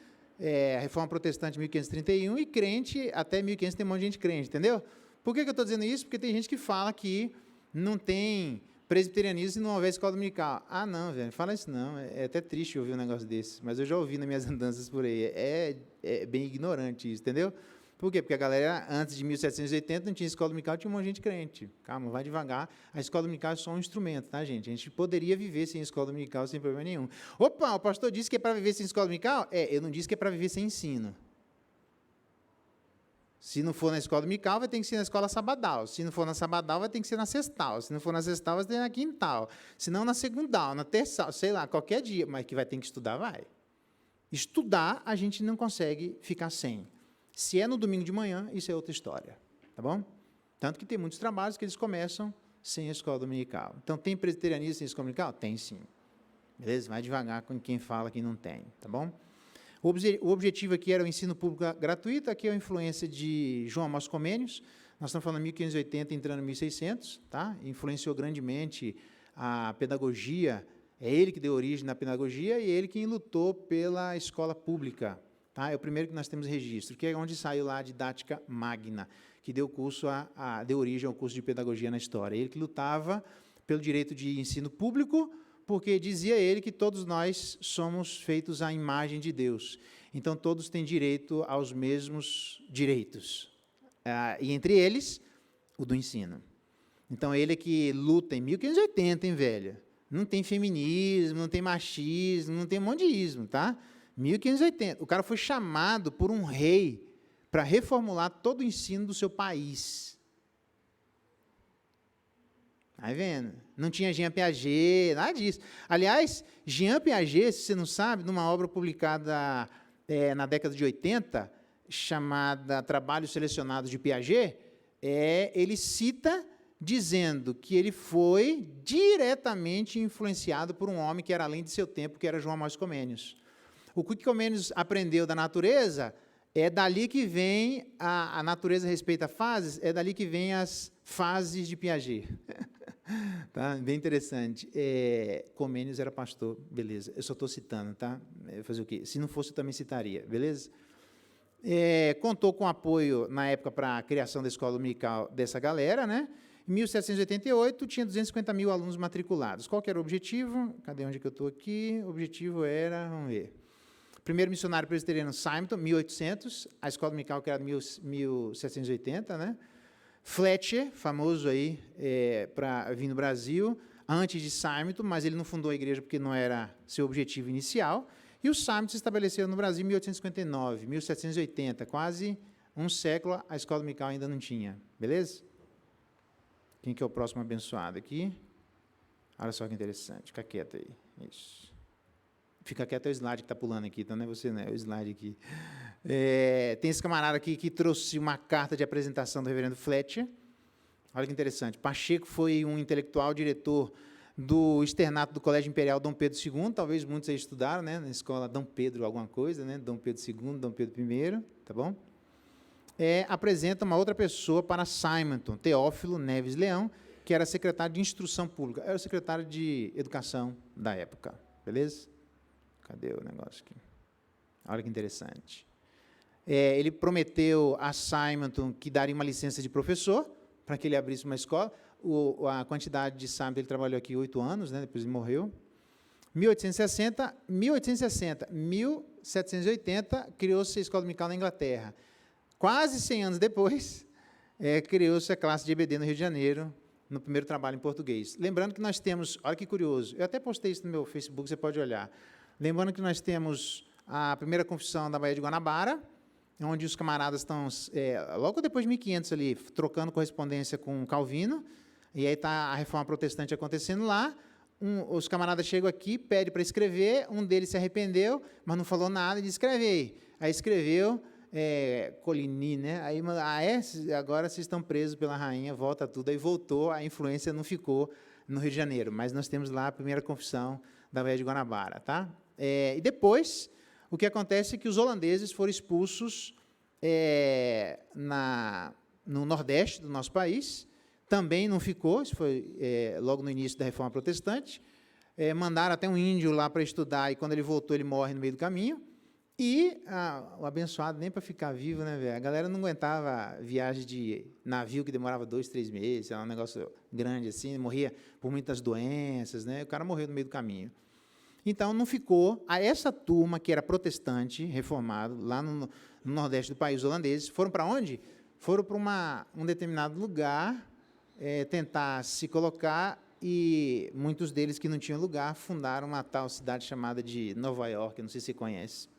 A Reforma Protestante, 1531, e crente, até 1500 tem um monte de gente crente, entendeu? Por que eu estou dizendo isso? Porque tem gente que fala que não tem presbiterianismo se não houver escola dominical. Não, velho, fala isso não. É até triste ouvir um negócio desse, mas eu já ouvi nas minhas andanças por aí. É bem ignorante isso, entendeu? Por quê? Porque a galera, antes de 1780, não tinha escola dominical, tinha um monte de gente crente. Calma, vai devagar. A escola dominical é só um instrumento, tá, gente? A gente poderia viver sem escola dominical sem problema nenhum. Opa, o pastor disse que é para viver sem escola dominical? Eu não disse que é para viver sem ensino. Se não for na escola dominical, vai ter que ser na escola sabadal. Se não for na sabadal, vai ter que ser na sextal. Se não for na sextal, vai ter que ser na quintal. Se não, na segundal, na terçal, sei lá, qualquer dia. Mas que vai ter que estudar, vai. Estudar, a gente não consegue ficar sem. Se é no domingo de manhã, isso é outra história. Tá bom? Tanto que tem muitos trabalhos que eles começam sem a escola dominical. Então, tem presbiterianismo sem escola dominical? Tem, sim. Beleza? Vai devagar com quem fala que não tem. Tá bom? O objetivo aqui era o ensino público gratuito, aqui é a influência de João Amós Comênios, nós estamos falando em 1580, entrando em 1600, tá? Influenciou grandemente a pedagogia, é ele que deu origem na pedagogia e ele quem lutou pela escola pública, tá? É o primeiro que nós temos registro, que é onde saiu lá a Didática Magna, que deu deu origem ao curso de pedagogia na história. Ele que lutava pelo direito de ensino público, porque dizia ele que todos nós somos feitos à imagem de Deus. Então, todos têm direito aos mesmos direitos. E entre eles, o do ensino. Então, ele é que luta em 1580, hein, velho? Não tem feminismo, não tem machismo, não tem um monte de ismo, tá? 1580. O cara foi chamado por um rei para reformular todo o ensino do seu país. Vai vendo? Não tinha Jean Piaget, nada disso. Aliás, Jean Piaget, se você não sabe, numa obra publicada na década de 80, chamada Trabalhos Selecionados de Piaget, ele cita dizendo que ele foi diretamente influenciado por um homem que era além de seu tempo, que era João Amós Comênios. O que Comênios aprendeu da natureza é dali que vem, a natureza respeita fases, é dali que vem as fases de Piaget. Tá? Bem interessante. Comênios era pastor, beleza. Eu só estou citando, tá? Fazer o quê? Se não fosse, eu também citaria, beleza? Contou com apoio, na época, para a criação da escola dominical dessa galera, né? Em 1788, tinha 250 mil alunos matriculados. Qual que era o objetivo? Cadê onde que eu estou aqui? O objetivo era, vamos ver, primeiro missionário presbiteriano Simonton, 1800, a escola dominical criada em 1780, né? Fletcher, famoso aí para vir no Brasil, antes de Simonton, mas ele não fundou a igreja porque não era seu objetivo inicial. E o Simonton se estabeleceu no Brasil em 1859, 1780, quase um século, a escola dominical ainda não tinha. Beleza? Quem que é o próximo abençoado aqui? Olha só que interessante, fica quieto aí. Isso. Fica quieto, é o slide que está pulando aqui, então não é você, não, é o slide aqui. Tem esse camarada aqui que trouxe uma carta de apresentação do reverendo Fletcher. Olha que interessante. Pacheco foi um intelectual, diretor do externato do Colégio Imperial Dom Pedro II, talvez muitos aí estudaram, né, na escola Dom Pedro alguma coisa, né, Dom Pedro II, Dom Pedro I, tá bom? Apresenta uma outra pessoa para Simonton, Teófilo Neves Leão, que era secretário de Instrução Pública, era o secretário de Educação da época, beleza? Cadê o negócio aqui? Olha que interessante. Ele prometeu a Simonton que daria uma licença de professor para que ele abrisse uma escola. A quantidade de Simonton, ele trabalhou aqui 8 anos, né, depois ele morreu. 1780, criou-se a escola dominical na Inglaterra. Quase 100 anos depois, criou-se a classe de EBD no Rio de Janeiro, no primeiro trabalho em português. Lembrando que nós temos, olha que curioso, eu até postei isso no meu Facebook, você pode olhar. Lembrando que nós temos a primeira confissão da Baía de Guanabara, onde os camaradas estão, logo depois de 1500 ali, trocando correspondência com Calvino, e aí está a reforma protestante acontecendo lá, os camaradas chegam aqui, pedem para escrever, um deles se arrependeu, mas não falou nada, e disse, escreve aí. Aí escreveu, Coligny, né? Aí, agora vocês estão presos pela rainha, volta tudo, aí voltou, a influência não ficou no Rio de Janeiro, mas nós temos lá a primeira confissão da Baía de Guanabara, tá? E depois, o que acontece é que os holandeses foram expulsos no Nordeste do nosso país, também não ficou, isso foi logo no início da Reforma Protestante, mandaram até um índio lá para estudar, e quando ele voltou, ele morre no meio do caminho, e o abençoado, nem para ficar vivo, né, velho? A galera não aguentava viagem de navio que demorava 2, 3 meses, era um negócio grande assim, morria por muitas doenças, né? O cara morreu no meio do caminho. Então, não ficou. Essa turma, que era protestante, reformado, lá no Nordeste do país, os holandeses, foram para onde? Foram para um determinado lugar, tentar se colocar, e muitos deles que não tinham lugar, fundaram uma tal cidade chamada de Nova York, não sei se você conhece.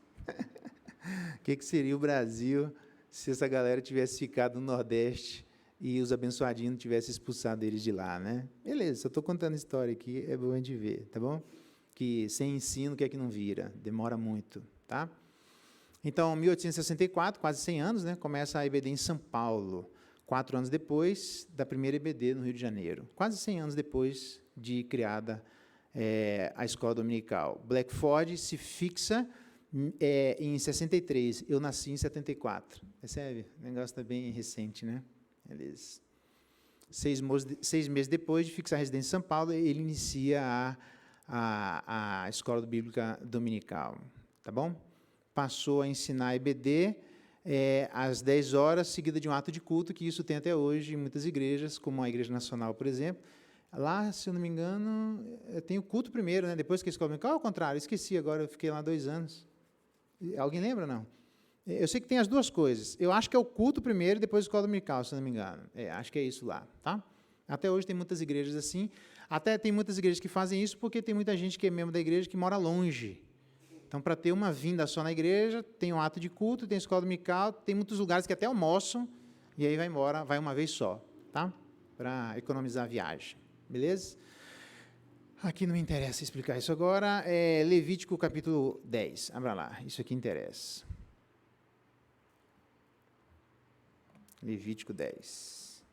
O que seria o Brasil se essa galera tivesse ficado no Nordeste e os abençoadinhos não tivessem expulsado eles de lá, né? Beleza, só estou contando a história aqui, é bom de ver, tá bom? Que sem ensino, o que é que não vira? Demora muito, tá? Então, 1864, quase 100 anos, né, começa a EBD em São Paulo, 4 anos depois da primeira EBD no Rio de Janeiro, quase 100 anos depois de criada a escola dominical. Blackford se fixa em 63, eu nasci em 74, percebe? O negócio está bem recente, né? Beleza. 6 meses depois de fixar a residência em São Paulo, ele inicia a escola bíblica dominical, tá bom? passou a ensinar EBD às 10 horas, seguida de um ato de culto, que isso tem até hoje em muitas igrejas, como a Igreja Nacional, por exemplo. Lá, se eu não me engano, tem o culto primeiro, né? Depois que a escola dominical, ao contrário, esqueci agora, eu fiquei lá 2 anos. Alguém lembra, não? Eu sei que tem as duas coisas. Eu acho que é o culto primeiro e depois a escola dominical, se eu não me engano. Acho que é isso lá, tá? Até hoje tem muitas igrejas assim. Até tem muitas igrejas que fazem isso porque tem muita gente que é membro da igreja que mora longe. Então, para ter uma vinda só na igreja, tem um ato de culto, tem escola dominical, tem muitos lugares que até almoçam, e aí vai embora, vai uma vez só, tá? Para economizar a viagem, beleza? Aqui não me interessa explicar isso agora, Levítico capítulo 10, abra lá, isso aqui interessa. Levítico 10.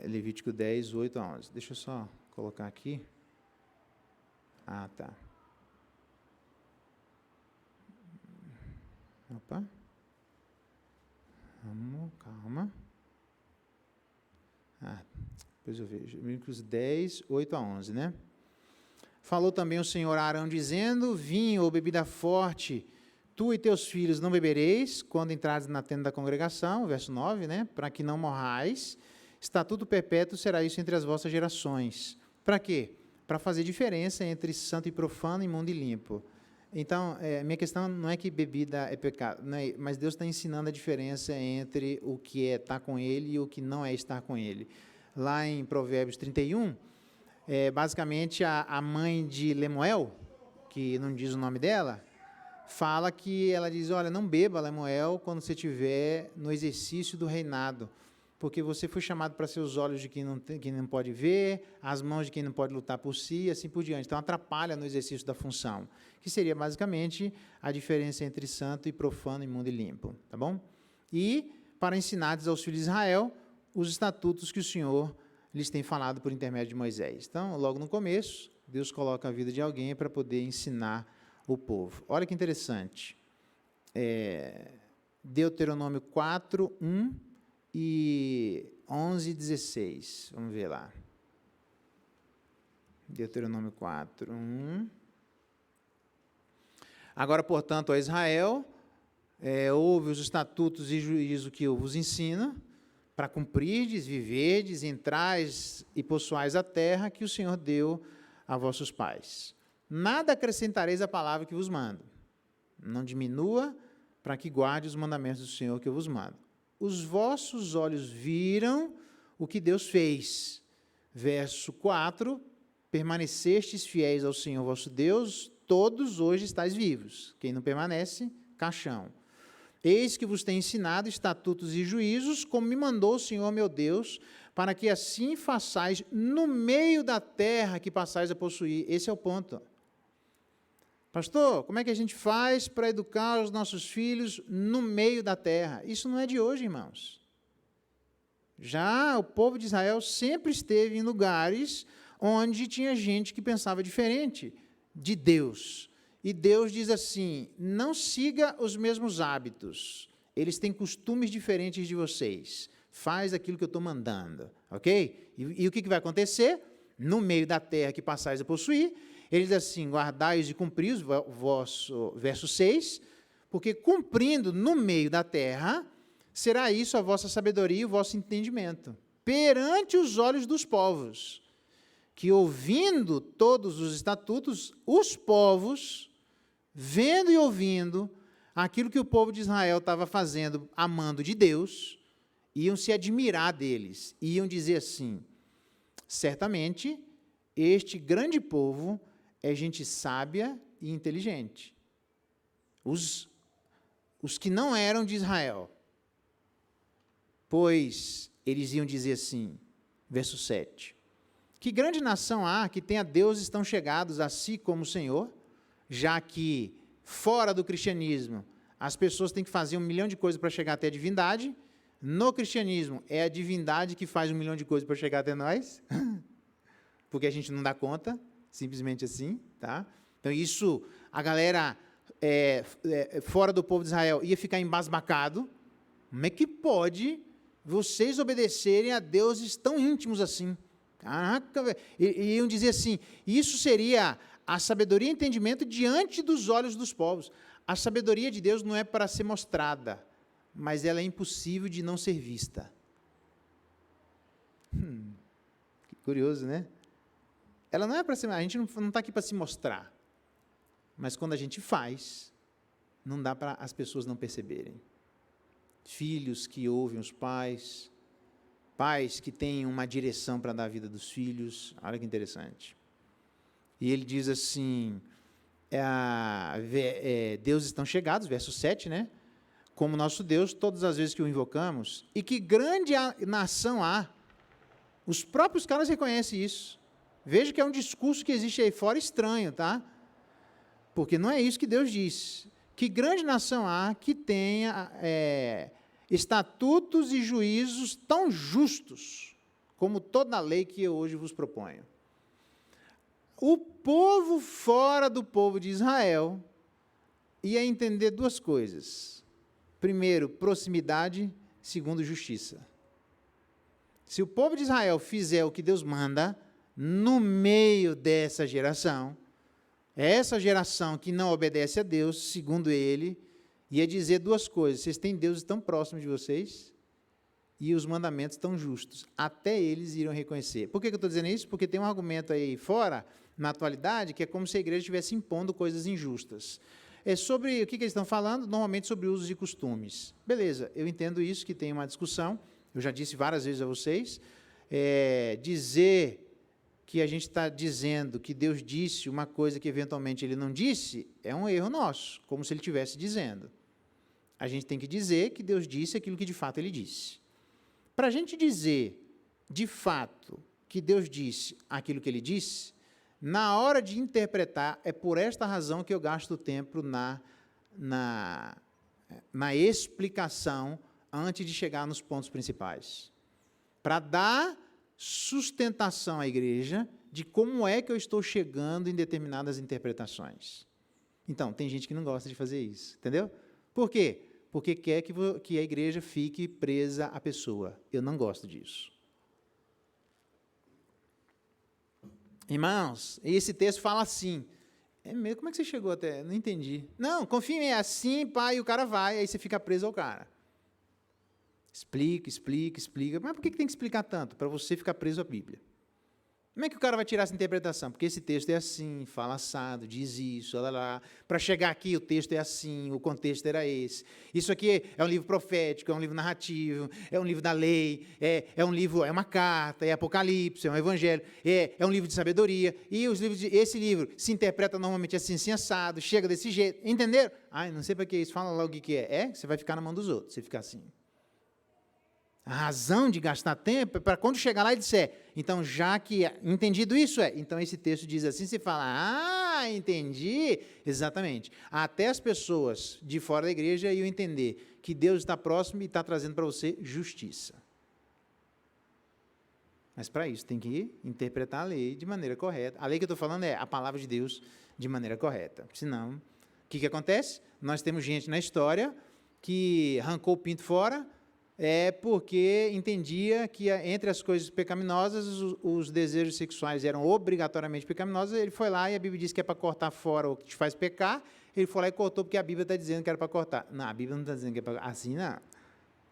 Levítico 10, 8 a 11. Deixa eu só colocar aqui. Ah, tá. Opa. Vamos, calma. Depois eu vejo. Levíticos 10, 8 a 11, né? Falou também o Senhor a Arão, dizendo: vinho ou bebida forte, tu e teus filhos não bebereis, quando entrares na tenda da congregação, verso 9, né? Para que não morrais. Estatuto perpétuo será isso entre as vossas gerações. Para quê? Para fazer diferença entre santo e profano, imundo e limpo. Então, minha questão não é que bebida é pecado, né? Mas Deus está ensinando a diferença entre o que é estar com Ele e o que não é estar com Ele. Lá em Provérbios 31, basicamente a mãe de Lemuel, que não diz o nome dela, fala que ela diz: olha, não beba, Lemuel, quando você estiver no exercício do reinado, porque você foi chamado para ser os olhos de quem não pode ver, as mãos de quem não pode lutar por si, e assim por diante. Então, atrapalha no exercício da função, que seria basicamente a diferença entre santo e profano, imundo e limpo, tá bom? E para ensinar aos filhos de Israel os estatutos que o Senhor lhes tem falado por intermédio de Moisés. Então, logo no começo, Deus coloca a vida de alguém para poder ensinar o povo. Olha que interessante. Deuteronômio 4, 1 e 11, 16. Vamos ver lá. Deuteronômio 4, 1. Agora, portanto, ó Israel, ouve os estatutos e juízo que eu vos ensino, para cumprirdes, viverdes, entrais e possuais a terra que o Senhor deu a vossos pais. Nada acrescentareis à palavra que vos mando. Não diminua, para que guarde os mandamentos do Senhor que eu vos mando. Os vossos olhos viram o que Deus fez. Verso 4, permanecestes fiéis ao Senhor vosso Deus, todos hoje estáis vivos. Quem não permanece, caixão. Eis que vos tenho ensinado estatutos e juízos, como me mandou o Senhor meu Deus, para que assim façais no meio da terra que passais a possuir. Esse é o ponto. Pastor, como é que a gente faz para educar os nossos filhos no meio da terra? Isso não é de hoje, irmãos. Já o povo de Israel sempre esteve em lugares onde tinha gente que pensava diferente de Deus. E Deus diz assim: não siga os mesmos hábitos. Eles têm costumes diferentes de vocês. Faz aquilo que eu estou mandando, ok? E o que vai acontecer? No meio da terra que passais a possuir, ele diz assim: guardais e cumpris, verso 6, porque cumprindo no meio da terra, será isso a vossa sabedoria e o vosso entendimento, perante os olhos dos povos, que ouvindo todos os estatutos, os povos, vendo e ouvindo aquilo que o povo de Israel estava fazendo, amando de Deus, iam se admirar deles, iam dizer assim: certamente, este grande povo é gente sábia e inteligente. Os que não eram de Israel, pois eles iam dizer assim, verso 7, que grande nação há que tenha deuses tão chegados a si como o Senhor, já que fora do cristianismo as pessoas têm que fazer 1 milhão de coisas para chegar até a divindade. No cristianismo é a divindade que faz 1 milhão de coisas para chegar até nós, porque a gente não dá conta, simplesmente assim, tá? Então isso, a galera fora do povo de Israel ia ficar embasbacado. Como é que pode vocês obedecerem a deuses tão íntimos assim? Caraca, velho. E iam dizer assim, isso seria a sabedoria e entendimento diante dos olhos dos povos. A sabedoria de Deus não é para ser mostrada, mas ela é impossível de não ser vista. Que curioso, né? Ela não é para ser, a gente não está aqui para se mostrar, mas quando a gente faz, não dá para as pessoas não perceberem. Filhos que ouvem os pais, pais que têm uma direção para dar a vida dos filhos, olha que interessante. E ele diz assim, Deus estão chegados, verso 7, né? Como nosso Deus, todas as vezes que o invocamos, e que grande nação há. Os próprios caras reconhecem isso. Veja que é um discurso que existe aí fora estranho, tá? Porque não é isso que Deus diz. Que grande nação há que tenha estatutos e juízos tão justos como toda a lei que eu hoje vos proponho. O povo fora do povo de Israel ia entender duas coisas. Primeiro, proximidade. Segundo, justiça. Se o povo de Israel fizer o que Deus manda, no meio dessa geração, essa geração que não obedece a Deus, segundo ele, ia dizer duas coisas. Vocês têm deuses tão próximos de vocês e os mandamentos tão justos. Até eles iriam reconhecer. Por que eu estou dizendo isso? Porque tem um argumento aí fora, na atualidade, que é como se a igreja estivesse impondo coisas injustas. É sobre o que eles estão falando? Normalmente sobre usos e costumes. Beleza, eu entendo isso, que tem uma discussão. Eu já disse várias vezes a vocês. Dizer que a gente está dizendo que Deus disse uma coisa que eventualmente Ele não disse, é um erro nosso, como se Ele estivesse dizendo. A gente tem que dizer que Deus disse aquilo que de fato Ele disse. Para a gente dizer, de fato, que Deus disse aquilo que Ele disse, na hora de interpretar, é por esta razão que eu gasto tempo na explicação antes de chegar nos pontos principais. Para dar sustentação à igreja de como é que eu estou chegando em determinadas interpretações. Então, tem gente que não gosta de fazer isso, entendeu? Por quê? Porque quer que a igreja fique presa à pessoa. Eu não gosto disso. Irmãos, esse texto fala assim. Como é que você chegou até? Não entendi. Não, confia em mim, é assim, pai, e o cara vai, aí você fica preso ao cara. Explica. Mas por que tem que explicar tanto? Para você ficar preso à Bíblia. Como é que o cara vai tirar essa interpretação? Porque esse texto é assim, fala assado, diz isso, para chegar aqui o texto é assim, o contexto era esse. Isso aqui é um livro profético, é um livro narrativo, é um livro da lei, é um livro, é uma carta, é Apocalipse, é um evangelho, é um livro de sabedoria, e esse livro se interpreta normalmente assim, assado, chega desse jeito, entenderam? Não sei para que isso, fala logo o que é. Você vai ficar na mão dos outros, você fica assim. A razão de gastar tempo é para quando chegar lá e disser, então, já que entendido isso então esse texto diz assim, você fala, entendi, exatamente. Até as pessoas de fora da igreja iam entender que Deus está próximo e está trazendo para você justiça. Mas para isso tem que interpretar a lei de maneira correta. A lei que eu estou falando é a palavra de Deus de maneira correta. Senão, o que acontece? Nós temos gente na história que arrancou o pinto fora, porque entendia que entre as coisas pecaminosas, os desejos sexuais eram obrigatoriamente pecaminosos, ele foi lá e a Bíblia diz que é para cortar fora o que te faz pecar, ele foi lá e cortou porque a Bíblia está dizendo que era para cortar. Não, a Bíblia não está dizendo que é para cortar. Assim não.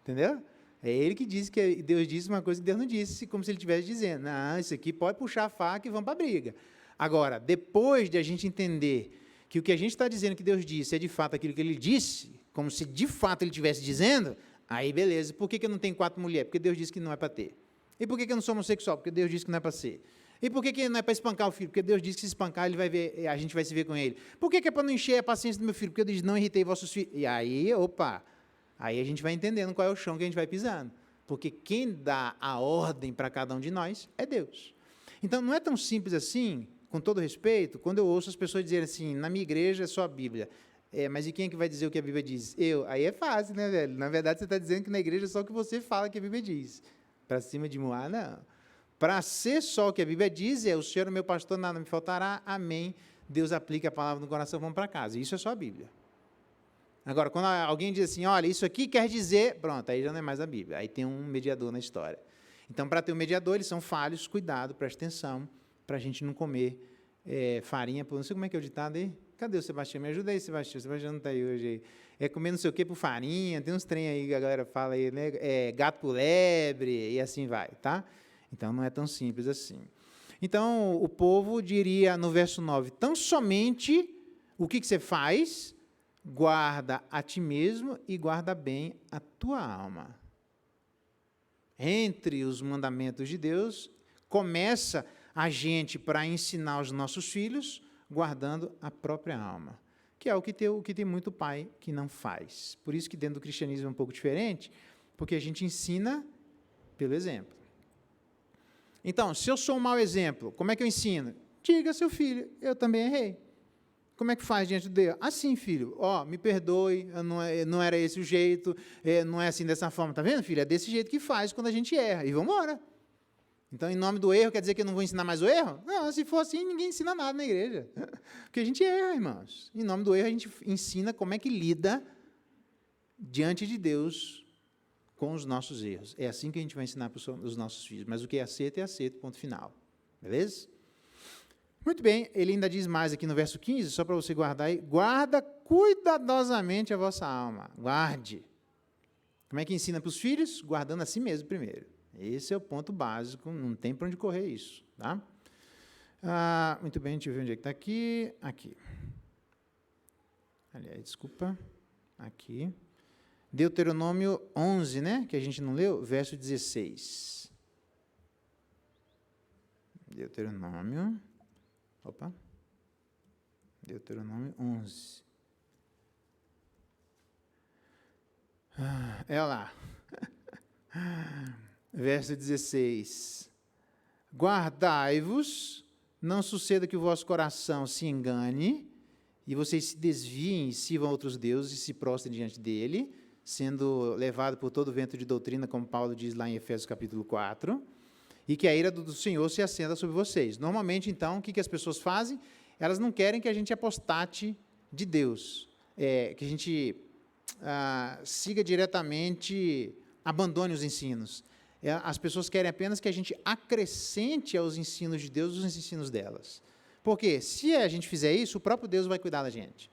Entendeu? É ele que disse que Deus disse uma coisa que Deus não disse, como se ele estivesse dizendo, não, isso aqui pode puxar a faca e vamos para a briga. Agora, depois de a gente entender que o que a gente está dizendo que Deus disse é de fato aquilo que Ele disse, como se de fato Ele estivesse dizendo, aí, beleza. Por que eu não tenho 4 mulheres? Porque Deus disse que não é para ter. E por que eu não sou homossexual? Porque Deus disse que não é para ser. E por que não é para espancar o filho? Porque Deus disse que se espancar, ele vai ver, a gente vai se ver com ele. Por que é para não encher a paciência do meu filho? Porque Deus diz, não irritei vossos filhos. E aí, aí a gente vai entendendo qual é o chão que a gente vai pisando. Porque quem dá a ordem para cada um de nós é Deus. Então, não é tão simples assim, com todo respeito, quando eu ouço as pessoas dizerem assim, na minha igreja é só a Bíblia. Mas e quem é que vai dizer o que a Bíblia diz? Aí é fácil, né, velho? Na verdade, você está dizendo que na igreja é só o que você fala que a Bíblia diz. Para cima de Moá, não. Para ser só o que a Bíblia diz, o Senhor é meu pastor, nada me faltará, amém. Deus aplica a palavra no coração, vamos para casa. Isso é só a Bíblia. Agora, quando alguém diz assim, olha, isso aqui quer dizer, pronto, aí já não é mais a Bíblia. Aí tem um mediador na história. Então, para ter um mediador, eles são falhos, cuidado, preste atenção, para a gente não comer farinha, não sei como é que é o ditado aí. Cadê o Sebastião? Me ajuda aí, Sebastião. O Sebastião não está aí hoje. Aí. É comer não sei o que por farinha, tem uns trem aí que a galera fala aí, né? Gato por lebre, e assim vai, tá? Então, não é tão simples assim. Então, o povo diria no verso 9, tão somente o que você faz? Guarda a ti mesmo e guarda bem a tua alma. Entre os mandamentos de Deus, começa a gente para ensinar os nossos filhos, guardando a própria alma, que é o que tem muito pai que não faz. Por isso que dentro do cristianismo é um pouco diferente, porque a gente ensina pelo exemplo. Então, se eu sou um mau exemplo, como é que eu ensino? Diga, seu filho, eu também errei. Como é que faz diante de Deus? Assim, filho, me perdoe, não era esse o jeito, não é assim dessa forma. Está vendo, filho? É desse jeito que faz quando a gente erra. E vamos embora. Então, em nome do erro, quer dizer que eu não vou ensinar mais o erro? Não, se for assim, ninguém ensina nada na igreja. Porque a gente erra, irmãos. Em nome do erro, a gente ensina como é que lida diante de Deus com os nossos erros. É assim que a gente vai ensinar para os nossos filhos. Mas o que é aceito, ponto final. Beleza? Muito bem, ele ainda diz mais aqui no verso 15, só para você guardar aí. Guarda cuidadosamente a vossa alma. Guarde. Como é que ensina para os filhos? Guardando a si mesmo primeiro. Esse é o ponto básico, não tem para onde correr isso. Tá? Muito bem, deixa eu ver onde é que está aqui. Aqui. Aliás, desculpa. Aqui. Deuteronômio 11, né? Que a gente não leu, verso 16. Deuteronômio 11. É lá. Verso 16. Guardai-vos, não suceda que o vosso coração se engane, e vocês se desviem e sirvam a outros deuses e se prostrem diante dele, sendo levado por todo vento de doutrina, como Paulo diz lá em Efésios capítulo 4, e que a ira do Senhor se acenda sobre vocês. Normalmente, então, o que as pessoas fazem? Elas não querem que a gente apostate de Deus, que a gente siga diretamente, abandone os ensinos. As pessoas querem apenas que a gente acrescente aos ensinos de Deus os ensinos delas. Porque se a gente fizer isso, o próprio Deus vai cuidar da gente.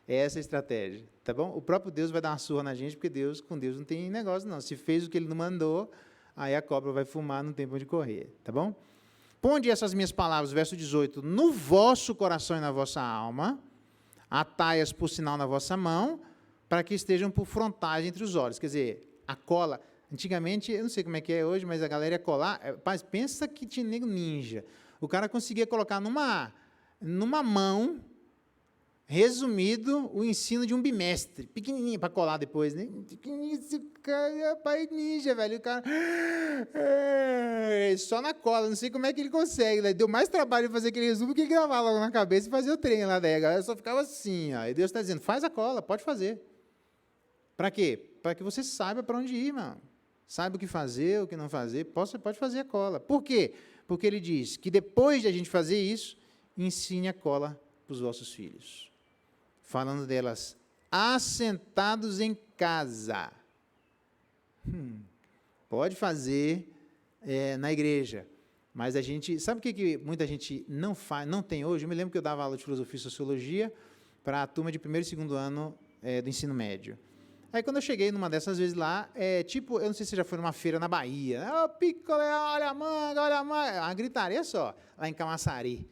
Essa é a estratégia, tá bom? O próprio Deus vai dar uma surra na gente, porque com Deus não tem negócio, não. Se fez o que ele não mandou, aí a cobra vai fumar, não tem para onde correr, tá bom? Ponde essas minhas palavras, verso 18, no vosso coração e na vossa alma, atai-as por sinal na vossa mão, para que estejam por frontais entre os olhos. Quer dizer, a cola, antigamente, eu não sei como é que é hoje, mas a galera ia colar, pensa que tinha nego ninja. O cara conseguia colocar numa mão, resumido, o ensino de um bimestre, pequenininho, para colar depois, né? Pequenininho, esse cara, pai ninja, velho, o cara, só na cola, não sei como é que ele consegue, né? Deu mais trabalho fazer aquele resumo que gravar logo na cabeça e fazer o trem lá, daí a galera só ficava assim, ó, e Deus está dizendo, faz a cola, pode fazer. Para quê? Para que você saiba para onde ir, irmão. Saiba o que fazer, o que não fazer, você pode fazer a cola. Por quê? Porque ele diz que depois de a gente fazer isso, ensine a cola para os vossos filhos. Falando delas, assentados em casa. Pode fazer na igreja, mas a gente, sabe o que muita gente não faz, não tem hoje? Eu me lembro que eu dava aula de filosofia e sociologia para a turma de 1º e 2º ano do ensino médio. Aí, quando eu cheguei numa dessas vezes lá, tipo, eu não sei se você já foi numa feira na Bahia, picolé, olha a manga, uma gritaria só, lá em Camaçari.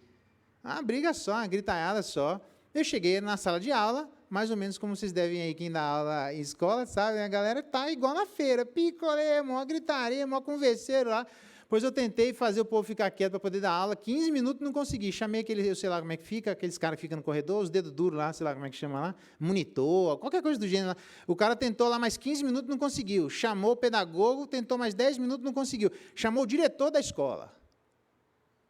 Uma briga só, uma gritaiada só. Eu cheguei na sala de aula, mais ou menos como vocês devem aí, quem dá aula em escola, sabe? A galera tá igual na feira, picolé, mó gritaria, mó converseiro lá. Pois eu tentei fazer o povo ficar quieto para poder dar aula, 15 minutos não consegui. Chamei aquele, eu sei lá como é que fica, aqueles caras que ficam no corredor, os dedos duros lá, sei lá como é que chama lá, monitor, qualquer coisa do gênero lá. O cara tentou lá mais 15 minutos, não conseguiu. Chamou o pedagogo, tentou mais 10 minutos, não conseguiu. Chamou o diretor da escola.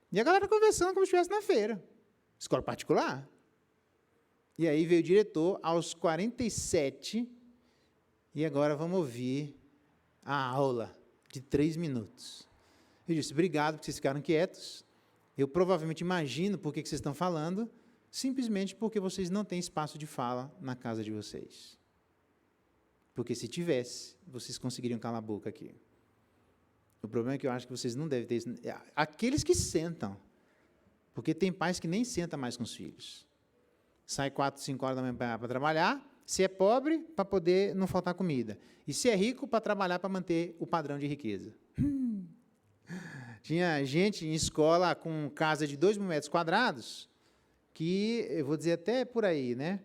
E a galera conversando como se estivesse na feira. Escola particular. E aí veio o diretor aos 47, e agora vamos ouvir a aula de 3 minutos. Eu disse, obrigado porque vocês ficaram quietos. Eu provavelmente imagino por que vocês estão falando, simplesmente porque vocês não têm espaço de fala na casa de vocês. Porque se tivesse, vocês conseguiriam calar a boca aqui. O problema é que eu acho que vocês não devem ter isso. Aqueles que sentam. Porque tem pais que nem sentam mais com os filhos. Sai 4, 5 horas da manhã para trabalhar. Se é pobre, para poder não faltar comida. E se é rico, para trabalhar para manter o padrão de riqueza. Tinha gente em escola com casa de 2.000 metros quadrados, que, eu vou dizer até por aí, né?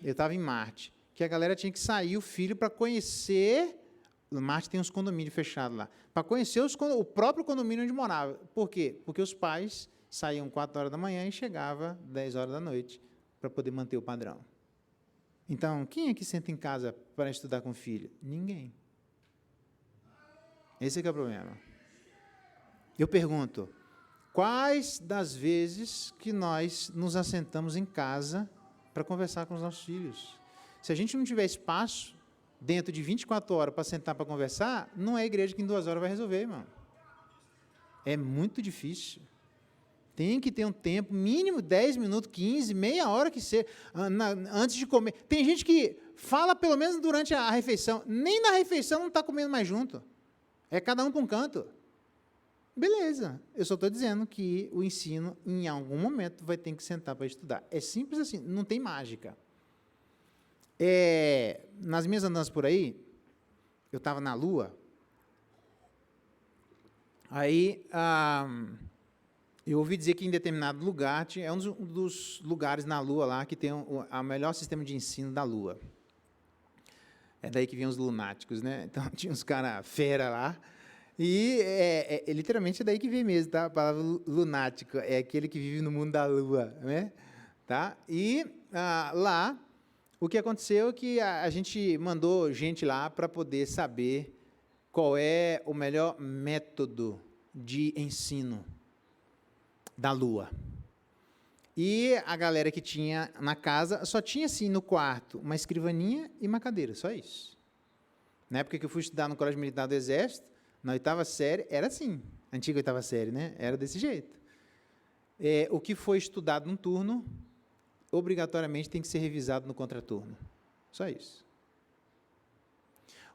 Eu estava em Marte, que a galera tinha que sair, o filho, para conhecer... Marte tem uns condomínios fechados lá. Para conhecer o próprio condomínio onde morava. Por quê? Porque os pais saíam 4 horas da manhã e chegavam 10 horas da noite, para poder manter o padrão. Então, quem é que senta em casa para estudar com o filho? Ninguém. Esse é que é o problema. Eu pergunto, quais das vezes que nós nos assentamos em casa para conversar com os nossos filhos? Se a gente não tiver espaço, dentro de 24 horas, para sentar para conversar, não é a igreja que em 2 horas vai resolver, irmão. É muito difícil. Tem que ter um tempo, mínimo 10 minutos, 15, meia hora que seja, antes de comer. Tem gente que fala pelo menos durante a refeição. Nem na refeição não está comendo mais junto. É cada um para um canto. Beleza. Eu só estou dizendo que o ensino, em algum momento, vai ter que sentar para estudar. É simples assim, não tem mágica. Nas minhas andanças por aí, eu estava na Lua, aí... eu ouvi dizer que em determinado lugar, é um dos lugares na Lua lá que tem o melhor sistema de ensino da Lua. É daí que vinham os lunáticos, né? Então, tinha uns caras fera lá, e literalmente é daí que vem mesmo, tá? A palavra lunático, é aquele que vive no mundo da Lua, né? Tá? E lá, o que aconteceu é que a gente mandou gente lá para poder saber qual é o melhor método de ensino da Lua. E a galera que tinha na casa, só tinha, assim, no quarto, uma escrivaninha e uma cadeira, só isso. Na época que eu fui estudar no Colégio Militar do Exército, na 8ª série, era assim, antiga 8ª série, né? Era desse jeito. O que foi estudado num turno, obrigatoriamente tem que ser revisado no contraturno. Só isso.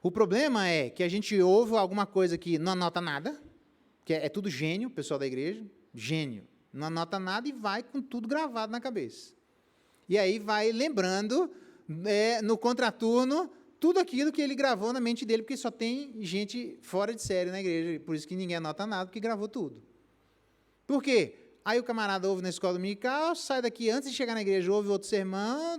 O problema é que a gente ouve alguma coisa que não anota nada, que é tudo gênio, o pessoal da igreja, gênio. Não anota nada e vai com tudo gravado na cabeça. E aí vai lembrando, no contraturno, tudo aquilo que ele gravou na mente dele, porque só tem gente fora de série na igreja, por isso que ninguém anota nada, porque gravou tudo. Por quê? Aí o camarada ouve na escola dominical, sai daqui antes de chegar na igreja, ouve outro sermão,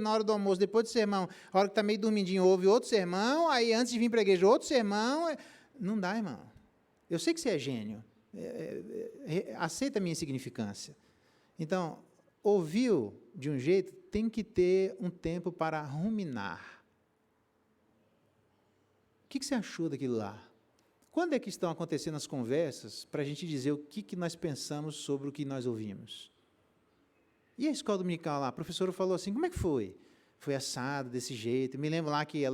na hora do almoço, depois do sermão, a hora que está meio dormidinho, ouve outro sermão, aí antes de vir para a igreja, outro sermão. Não dá, irmão. Eu sei que você é gênio. Aceita a minha insignificância. Então, ouviu de um jeito, tem que ter um tempo para ruminar. O que você achou daquilo lá? Quando é que estão acontecendo as conversas para a gente dizer o que nós pensamos sobre o que nós ouvimos? E a escola dominical lá? A professora falou assim, como é que foi? Foi assado, desse jeito. Eu me lembro lá que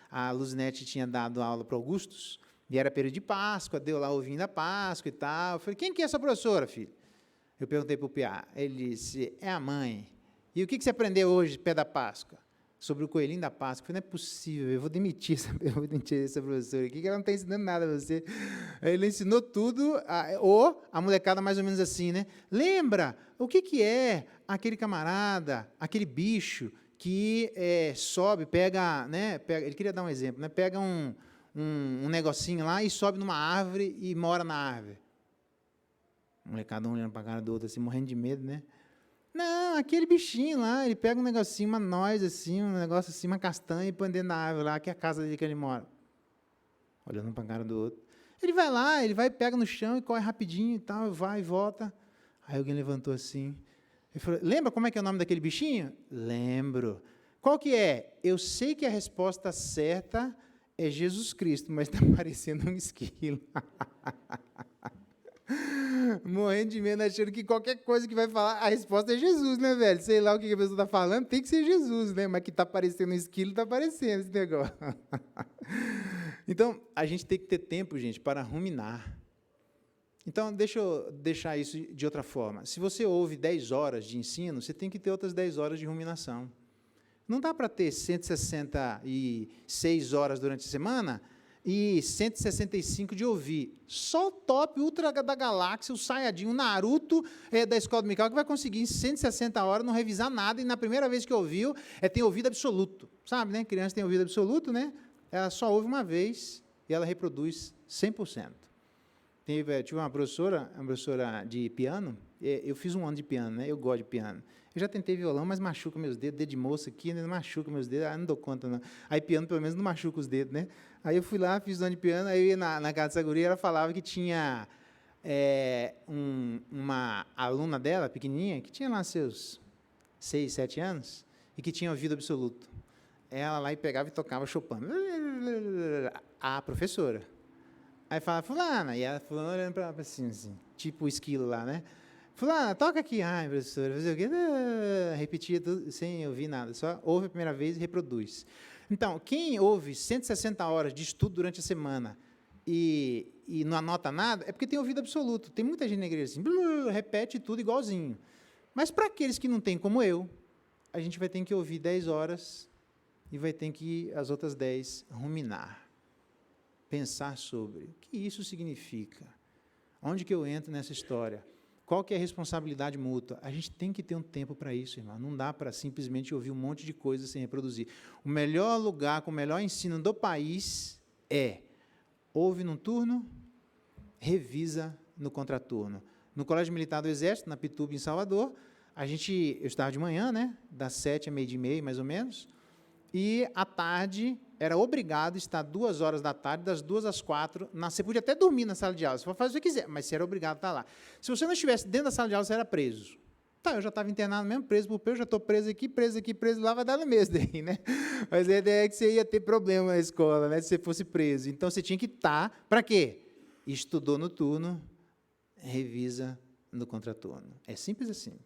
a Luzinete tinha dado aula para Augustus, e era período de Páscoa, deu lá o vinho da Páscoa e tal. Eu falei, quem que é essa professora, filho? Eu perguntei para o Piá. Ele disse, é a mãe. E o que você aprendeu hoje, pé da Páscoa? Sobre o coelhinho da Páscoa. Eu falei, não é possível, eu vou demitir essa professora aqui, que ela não está ensinando nada a você. Aí ele ensinou tudo, ou a molecada mais ou menos assim, né? Lembra, o que é aquele camarada, aquele bicho que sobe, pega, né? Ele queria dar um exemplo, né? Pega um negocinho lá e sobe numa árvore e mora na árvore. O molecada olhando para a cara do outro, assim, morrendo de medo, né? Não, aquele bichinho lá, ele pega um negocinho, uma noz, assim, um negócio assim, uma castanha e põe dentro da árvore lá, que é a casa dele que ele mora. Olhando para a cara do outro. Ele vai lá, pega no chão e corre rapidinho e tal, vai e volta. Aí alguém levantou assim. Ele falou, lembra como é que é o nome daquele bichinho? Lembro. Qual que é? Eu sei que a resposta certa é Jesus Cristo, mas está parecendo um esquilo. Morrendo de medo, achando que qualquer coisa que vai falar, a resposta é Jesus, né, velho? Sei lá o que a pessoa está falando, tem que ser Jesus, né? Mas que está parecendo um esquilo, está parecendo esse negócio. Então, a gente tem que ter tempo, gente, para ruminar. Então, deixa eu deixar isso de outra forma. Se você ouve 10 horas de ensino, você tem que ter outras 10 horas de ruminação. Não dá para ter 166 horas durante a semana e 165 de ouvir. Só o top ultra da galáxia, o Saiyajin, o Naruto da escola dominical, que vai conseguir em 160 horas não revisar nada, e na primeira vez que ouviu, tem ouvido absoluto. Sabe, né? Criança tem ouvido absoluto, né? Ela só ouve uma vez e ela reproduz 100%. Tive uma professora de piano, eu fiz um ano de piano, né? Eu gosto de piano. Eu já tentei violão, mas machuca meus dedos, dedo de moça aqui, né? Machuca meus dedos, não dou conta, não. Aí piano, pelo menos, não machuca os dedos, né? Aí eu fui lá, fiz um ano de piano, aí na casa dessa guria, ela falava que tinha uma aluna dela, pequenininha, que tinha lá seus 6, 7 anos, e que tinha ouvido absoluto. Ela lá e pegava e tocava Chopin. A professora. Aí fala, fulana, e ela fulana olhando para assim, tipo o esquilo lá, né? Fulana, toca aqui. Ai, professora, fazer o quê? Repetia tudo sem ouvir nada, só ouve a primeira vez e reproduz. Então, quem ouve 160 horas de estudo durante a semana e não anota nada, é porque tem ouvido absoluto. Tem muita gente na igreja assim, repete tudo igualzinho. Mas para aqueles que não têm como eu, a gente vai ter que ouvir 10 horas e vai ter que, as outras 10, ruminar. Pensar sobre o que isso significa, onde que eu entro nessa história, qual que é a responsabilidade mútua. A gente tem que ter um tempo para isso, irmão. Não dá para simplesmente ouvir um monte de coisas sem reproduzir. O melhor lugar, com o melhor ensino do país ouve num turno, revisa no contraturno. No Colégio Militar do Exército, na Pituba, em Salvador, eu estava de manhã, né, das 7 a 12h30, mais ou menos, e à tarde era obrigado a estar 2 horas da tarde, das 2 às 4, você podia até dormir na sala de aula, você pode fazer o que quiser, mas você era obrigado a estar lá. Se você não estivesse dentro da sala de aula, você era preso. Tá, eu já estava internado mesmo, preso por eu já estou preso aqui, preso lá, vai dar no mesmo daí, né? Mas a ideia é que você ia ter problema na escola, né, se você fosse preso. Então, você tinha que estar, para quê? Estudou no turno, revisa no contraturno. É simples assim.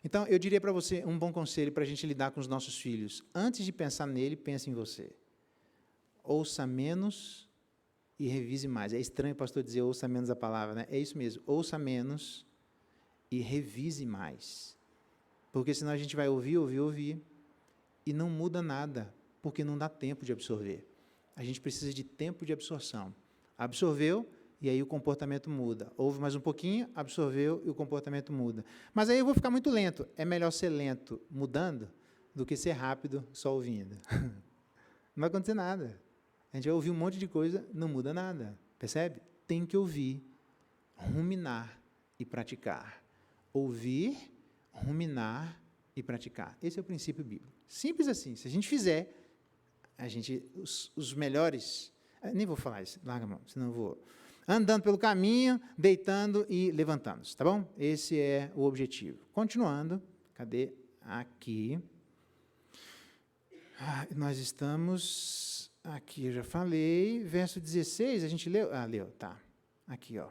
Então, eu diria para você um bom conselho para a gente lidar com os nossos filhos. Antes de pensar nele, pense em você. Ouça menos e revise mais. É estranho o pastor dizer ouça menos a palavra, né? É isso mesmo. Ouça menos e revise mais. Porque senão a gente vai ouvir, e não muda nada, porque não dá tempo de absorver. A gente precisa de tempo de absorção. Absorveu, e aí o comportamento muda. Ouve mais um pouquinho, absorveu e o comportamento muda. Mas aí eu vou ficar muito lento. É melhor ser lento mudando do que ser rápido só ouvindo. Não vai acontecer nada. A gente vai ouvir um monte de coisa, não muda nada. Percebe? Tem que ouvir, ruminar e praticar. Ouvir, ruminar e praticar. Esse é o princípio bíblico. Simples assim. Se a gente fizer, os melhores... Nem vou falar isso, larga a mão, senão eu vou... Andando pelo caminho, deitando e levantando-se, tá bom? Esse é o objetivo. Continuando, cadê? Aqui. Nós estamos, aqui eu já falei, verso 16, a gente leu? Leu, tá. Aqui, ó.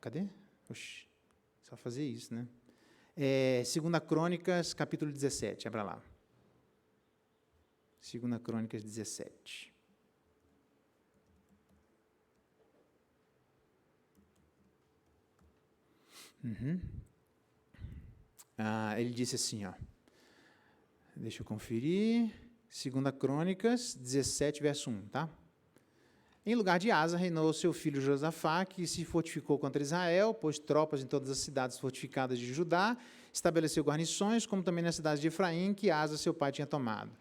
Cadê? Oxi, só fazer isso, né? 2 Crônicas, capítulo 17, abra lá. 2 Crônicas 17. Ele disse assim, ó, deixa eu conferir, 2 Crônicas 17, verso 1, tá? Em lugar de Asa, reinou seu filho Josafá, que se fortificou contra Israel, pôs tropas em todas as cidades fortificadas de Judá, estabeleceu guarnições, como também nas cidades de Efraim, que Asa, seu pai, tinha tomado.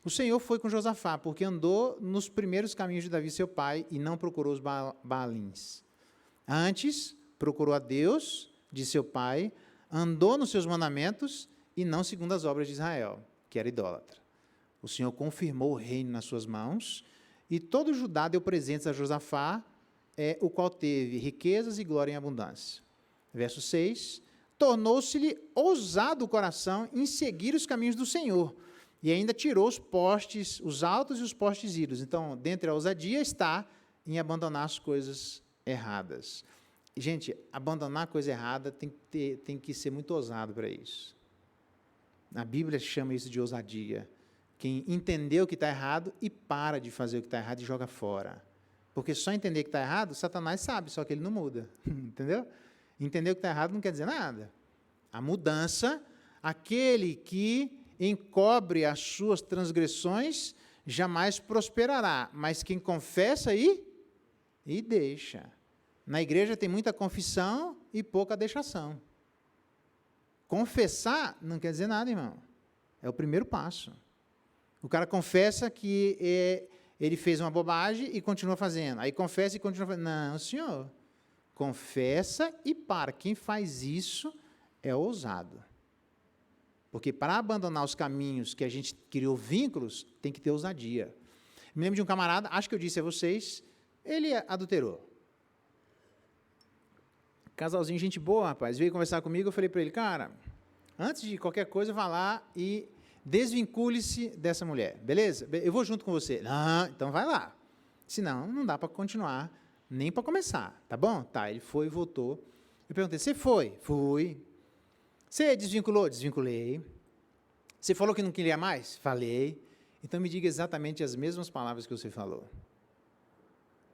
O Senhor foi com Josafá, porque andou nos primeiros caminhos de Davi, seu pai, e não procurou os Baalins. Antes, procurou a Deus de seu pai, andou nos seus mandamentos e não segundo as obras de Israel, que era idólatra. O Senhor confirmou o reino nas suas mãos e todo Judá deu presentes a Josafá, o qual teve riquezas e glória em abundância. Verso 6, tornou-se-lhe ousado o coração em seguir os caminhos do Senhor e ainda tirou os postes, os altos e os postes ídolos. Então, dentre a ousadia está em abandonar as coisas erradas. Gente, abandonar a coisa errada tem que ser muito ousado para isso. A Bíblia chama isso de ousadia. Quem entendeu que está errado e para de fazer o que está errado e joga fora. Porque só entender que está errado, Satanás sabe, só que ele não muda. Entendeu? Entender o que está errado não quer dizer nada. A mudança, aquele que encobre as suas transgressões, jamais prosperará, mas quem confessa e deixa. Na igreja tem muita confissão e pouca deixação. Confessar não quer dizer nada, irmão. É o primeiro passo. O cara confessa que ele fez uma bobagem e continua fazendo. Aí confessa e continua fazendo. Não, senhor. Confessa e para. Quem faz isso é ousado. Porque para abandonar os caminhos que a gente criou vínculos, tem que ter ousadia. Me lembro de um camarada, acho que eu disse a vocês, ele adulterou. Casalzinho, gente boa, rapaz, veio conversar comigo, eu falei para ele, cara, antes de qualquer coisa, vá lá e desvincule-se dessa mulher, beleza? Eu vou junto com você. Não, então vai lá. Senão, não dá para continuar, nem para começar, tá bom? Tá, ele foi e voltou. Eu perguntei, você foi? Fui. Você desvinculou? Desvinculei. Você falou que não queria mais? Falei. Então, me diga exatamente as mesmas palavras que você falou.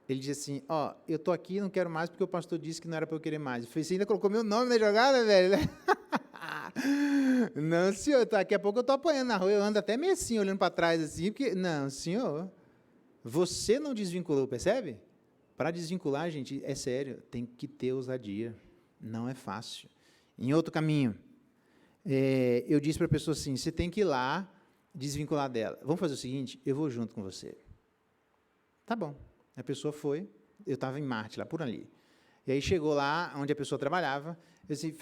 Ele disse assim, eu estou aqui e não quero mais porque o pastor disse que não era para eu querer mais. Eu falei, você ainda colocou meu nome na jogada, velho? Não, senhor, daqui a pouco eu estou apanhando na rua, eu ando até meio assim, olhando para trás assim, porque... Não, senhor, você não desvinculou, percebe? Para desvincular, gente, é sério, tem que ter ousadia. Não é fácil. Em outro caminho, eu disse para a pessoa assim, você tem que ir lá desvincular dela. Vamos fazer o seguinte, eu vou junto com você. Tá bom. A pessoa foi, eu estava em Marte, lá por ali. E aí chegou lá, onde a pessoa trabalhava, eu disse,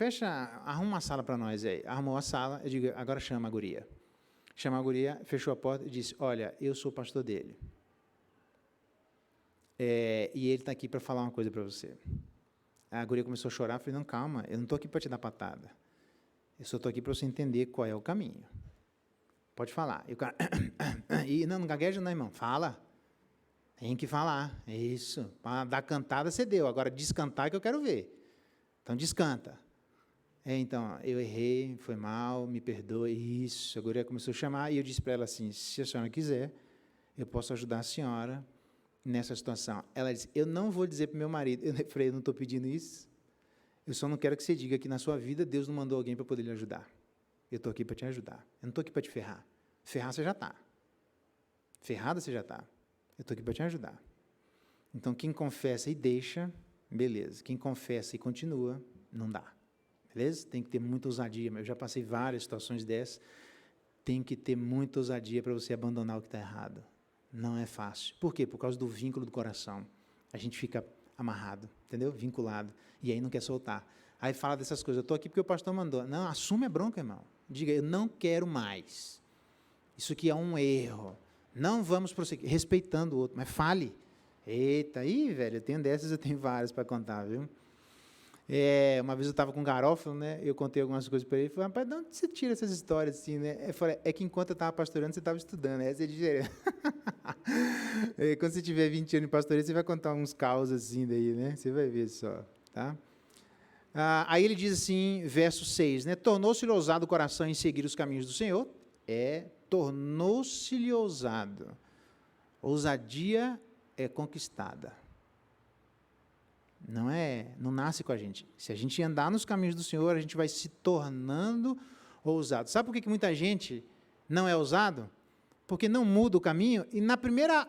arruma uma sala para nós aí. Arrumou a sala, eu digo, agora chama a guria. Chamou a guria, fechou a porta e disse, olha, eu sou o pastor dele. E ele está aqui para falar uma coisa para você. A guria começou a chorar, eu falei, não, calma, eu não estou aqui para te dar patada. Eu só estou aqui para você entender qual é o caminho. Pode falar. E o cara, não gagueja não, irmão, fala. Tem que falar, isso. Para dar cantada, você deu. Agora, descantar que eu quero ver. Então, descanta. Então, eu errei, foi mal, me perdoe. Isso. A guria começou a chamar e eu disse para ela assim, se a senhora quiser, eu posso ajudar a senhora nessa situação. Ela disse, eu não vou dizer para o meu marido. Eu falei, eu não estou pedindo isso. Eu só não quero que você diga que na sua vida Deus não mandou alguém para poder lhe ajudar. Eu estou aqui para te ajudar. Eu não estou aqui para te ferrar. Ferrar você já está. Ferrada você já está. Eu estou aqui para te ajudar. Então, quem confessa e deixa, beleza. Quem confessa e continua, não dá. Beleza? Tem que ter muita ousadia. Eu já passei várias situações dessas. Tem que ter muita ousadia para você abandonar o que está errado. Não é fácil. Por quê? Por causa do vínculo do coração. A gente fica amarrado, entendeu? Vinculado. E aí não quer soltar. Aí fala dessas coisas. Eu estou aqui porque o pastor mandou. Não, assume a bronca, irmão. Diga, eu não quero mais. Isso aqui é um erro. Não vamos prosseguir, respeitando o outro, mas fale. Eita, aí, velho, eu tenho dessas, eu tenho várias para contar, viu? Uma vez eu estava com um garófalo, né? Eu contei algumas coisas para ele. Falei, rapaz, de onde você tira essas histórias assim, né? Eu falei, é que enquanto eu estava pastorando, você estava estudando. Essa é a diferença. Quando você tiver 20 anos de pastoreio, você vai contar uns caos assim daí, né? Você vai ver só, tá? Aí ele diz assim, verso 6, né? Tornou-se-lhe ousado o coração em seguir os caminhos do Senhor. Tornou-se-lhe ousado. Ousadia é conquistada. Não nasce com a gente. Se a gente andar nos caminhos do Senhor, a gente vai se tornando ousado. Sabe por que muita gente não é ousado? Porque não muda o caminho, e na primeira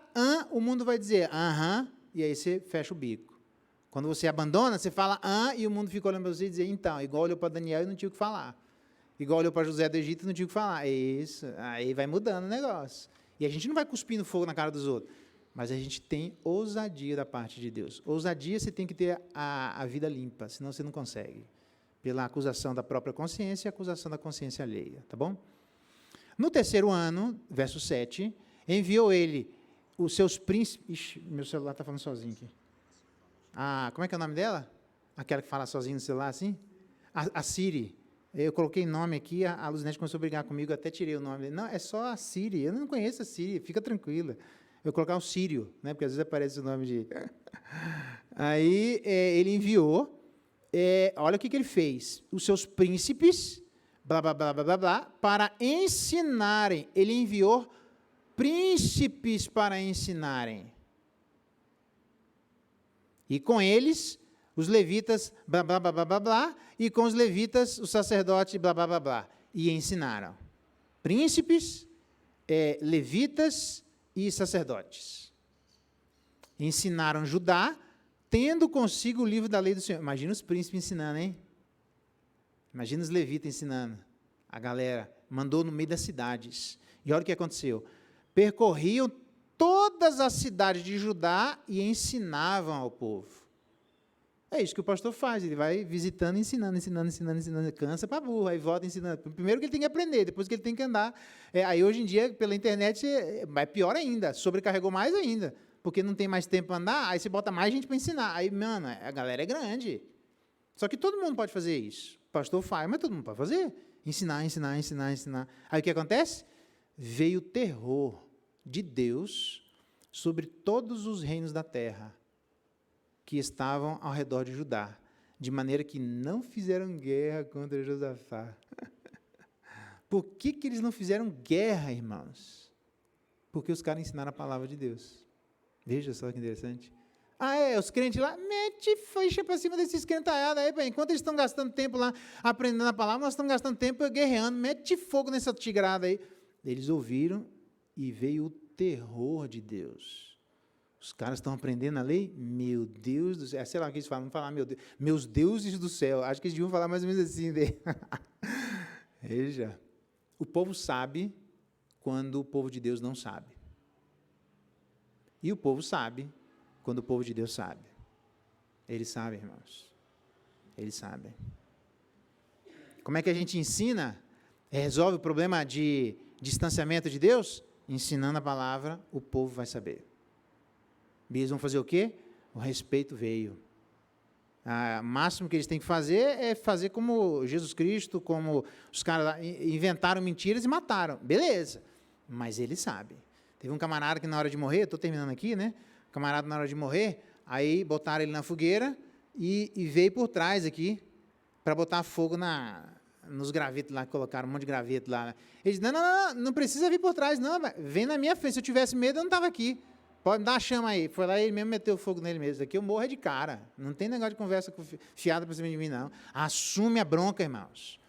o mundo vai dizer, aham, e aí você fecha o bico. Quando você abandona, você fala, e o mundo fica olhando para você e diz, então, igual olhou para Daniel e não tinha o que falar. Igual olhou para José do Egito e não tinha o que falar. Isso, aí vai mudando o negócio. E a gente não vai cuspindo fogo na cara dos outros, mas a gente tem ousadia da parte de Deus. Ousadia, você tem que ter a vida limpa, senão você não consegue. Pela acusação da própria consciência e acusação da consciência alheia, tá bom? No terceiro ano, verso 7, enviou ele os seus príncipes... Ixi, meu celular está falando sozinho aqui. Como é que é o nome dela? Aquela que fala sozinho no celular, assim? A Siri. Eu coloquei nome aqui, a Luzinete começou a brigar comigo, até tirei o nome. Não, é só a Siri. Eu não conheço a Siri, fica tranquila. Eu vou colocar o Sírio, né, porque às vezes aparece o nome de... Aí ele enviou, olha o que ele fez. Os seus príncipes, blá, blá, blá, blá, blá, blá, para ensinarem. Ele enviou príncipes para ensinarem. E com eles, os levitas, blá, blá, blá, blá, blá, blá, e com os levitas, os sacerdotes, blá, blá, blá, blá. E ensinaram. Príncipes, levitas e sacerdotes. Ensinaram Judá, tendo consigo o livro da lei do Senhor. Imagina os príncipes ensinando, hein? Imagina os levitas ensinando. A galera mandou no meio das cidades. E olha o que aconteceu. Percorriam todas as cidades de Judá e ensinavam ao povo. É isso que o pastor faz, ele vai visitando, ensinando, cansa para burro, aí volta ensinando. Primeiro que ele tem que aprender, depois que ele tem que andar. Aí hoje em dia, pela internet, é pior ainda, sobrecarregou mais ainda, porque não tem mais tempo para andar, aí você bota mais gente para ensinar. Aí, mano, a galera é grande. Só que todo mundo pode fazer isso. O pastor faz, mas todo mundo pode fazer. Ensinar. Aí o que acontece? Veio o terror de Deus sobre todos os reinos da terra que estavam ao redor de Judá, de maneira que não fizeram guerra contra Josafá. Por que eles não fizeram guerra, irmãos? Porque os caras ensinaram a palavra de Deus. Veja só que interessante. Os crentes lá, mete ficha para cima desses crentaiados aí, enquanto eles estão gastando tempo lá aprendendo a palavra, nós estamos gastando tempo guerreando, mete fogo nessa tigrada aí. Eles ouviram e veio o terror de Deus. Os caras estão aprendendo a lei? Meu Deus do céu. Sei lá o que eles falam, não falar meu Deus. Meus deuses do céu. Acho que eles deviam falar mais ou menos assim. Veja. O povo sabe quando o povo de Deus não sabe. E o povo sabe quando o povo de Deus sabe. Eles sabem, irmãos. Eles sabem. Como é que a gente ensina? Resolve o problema de distanciamento de Deus? Ensinando a palavra, o povo vai saber. E eles vão fazer o quê? O respeito veio. O máximo que eles têm que fazer é fazer como Jesus Cristo, como os caras inventaram mentiras e mataram. Beleza, mas eles sabem. Teve um camarada que na hora de morrer, estou terminando aqui, né? O camarada na hora de morrer, aí botaram ele na fogueira e veio por trás aqui para botar fogo nos gravetos lá, que colocaram um monte de graveto lá. Eles disseram, não precisa vir por trás, não, vem na minha frente. Se eu tivesse medo, eu não estava aqui. Pode me dar a chama aí. Foi lá e ele mesmo meteu fogo nele mesmo. Aqui eu morro de cara. Não tem negócio de conversa fiada para cima de mim, não. Assume a bronca, irmãos.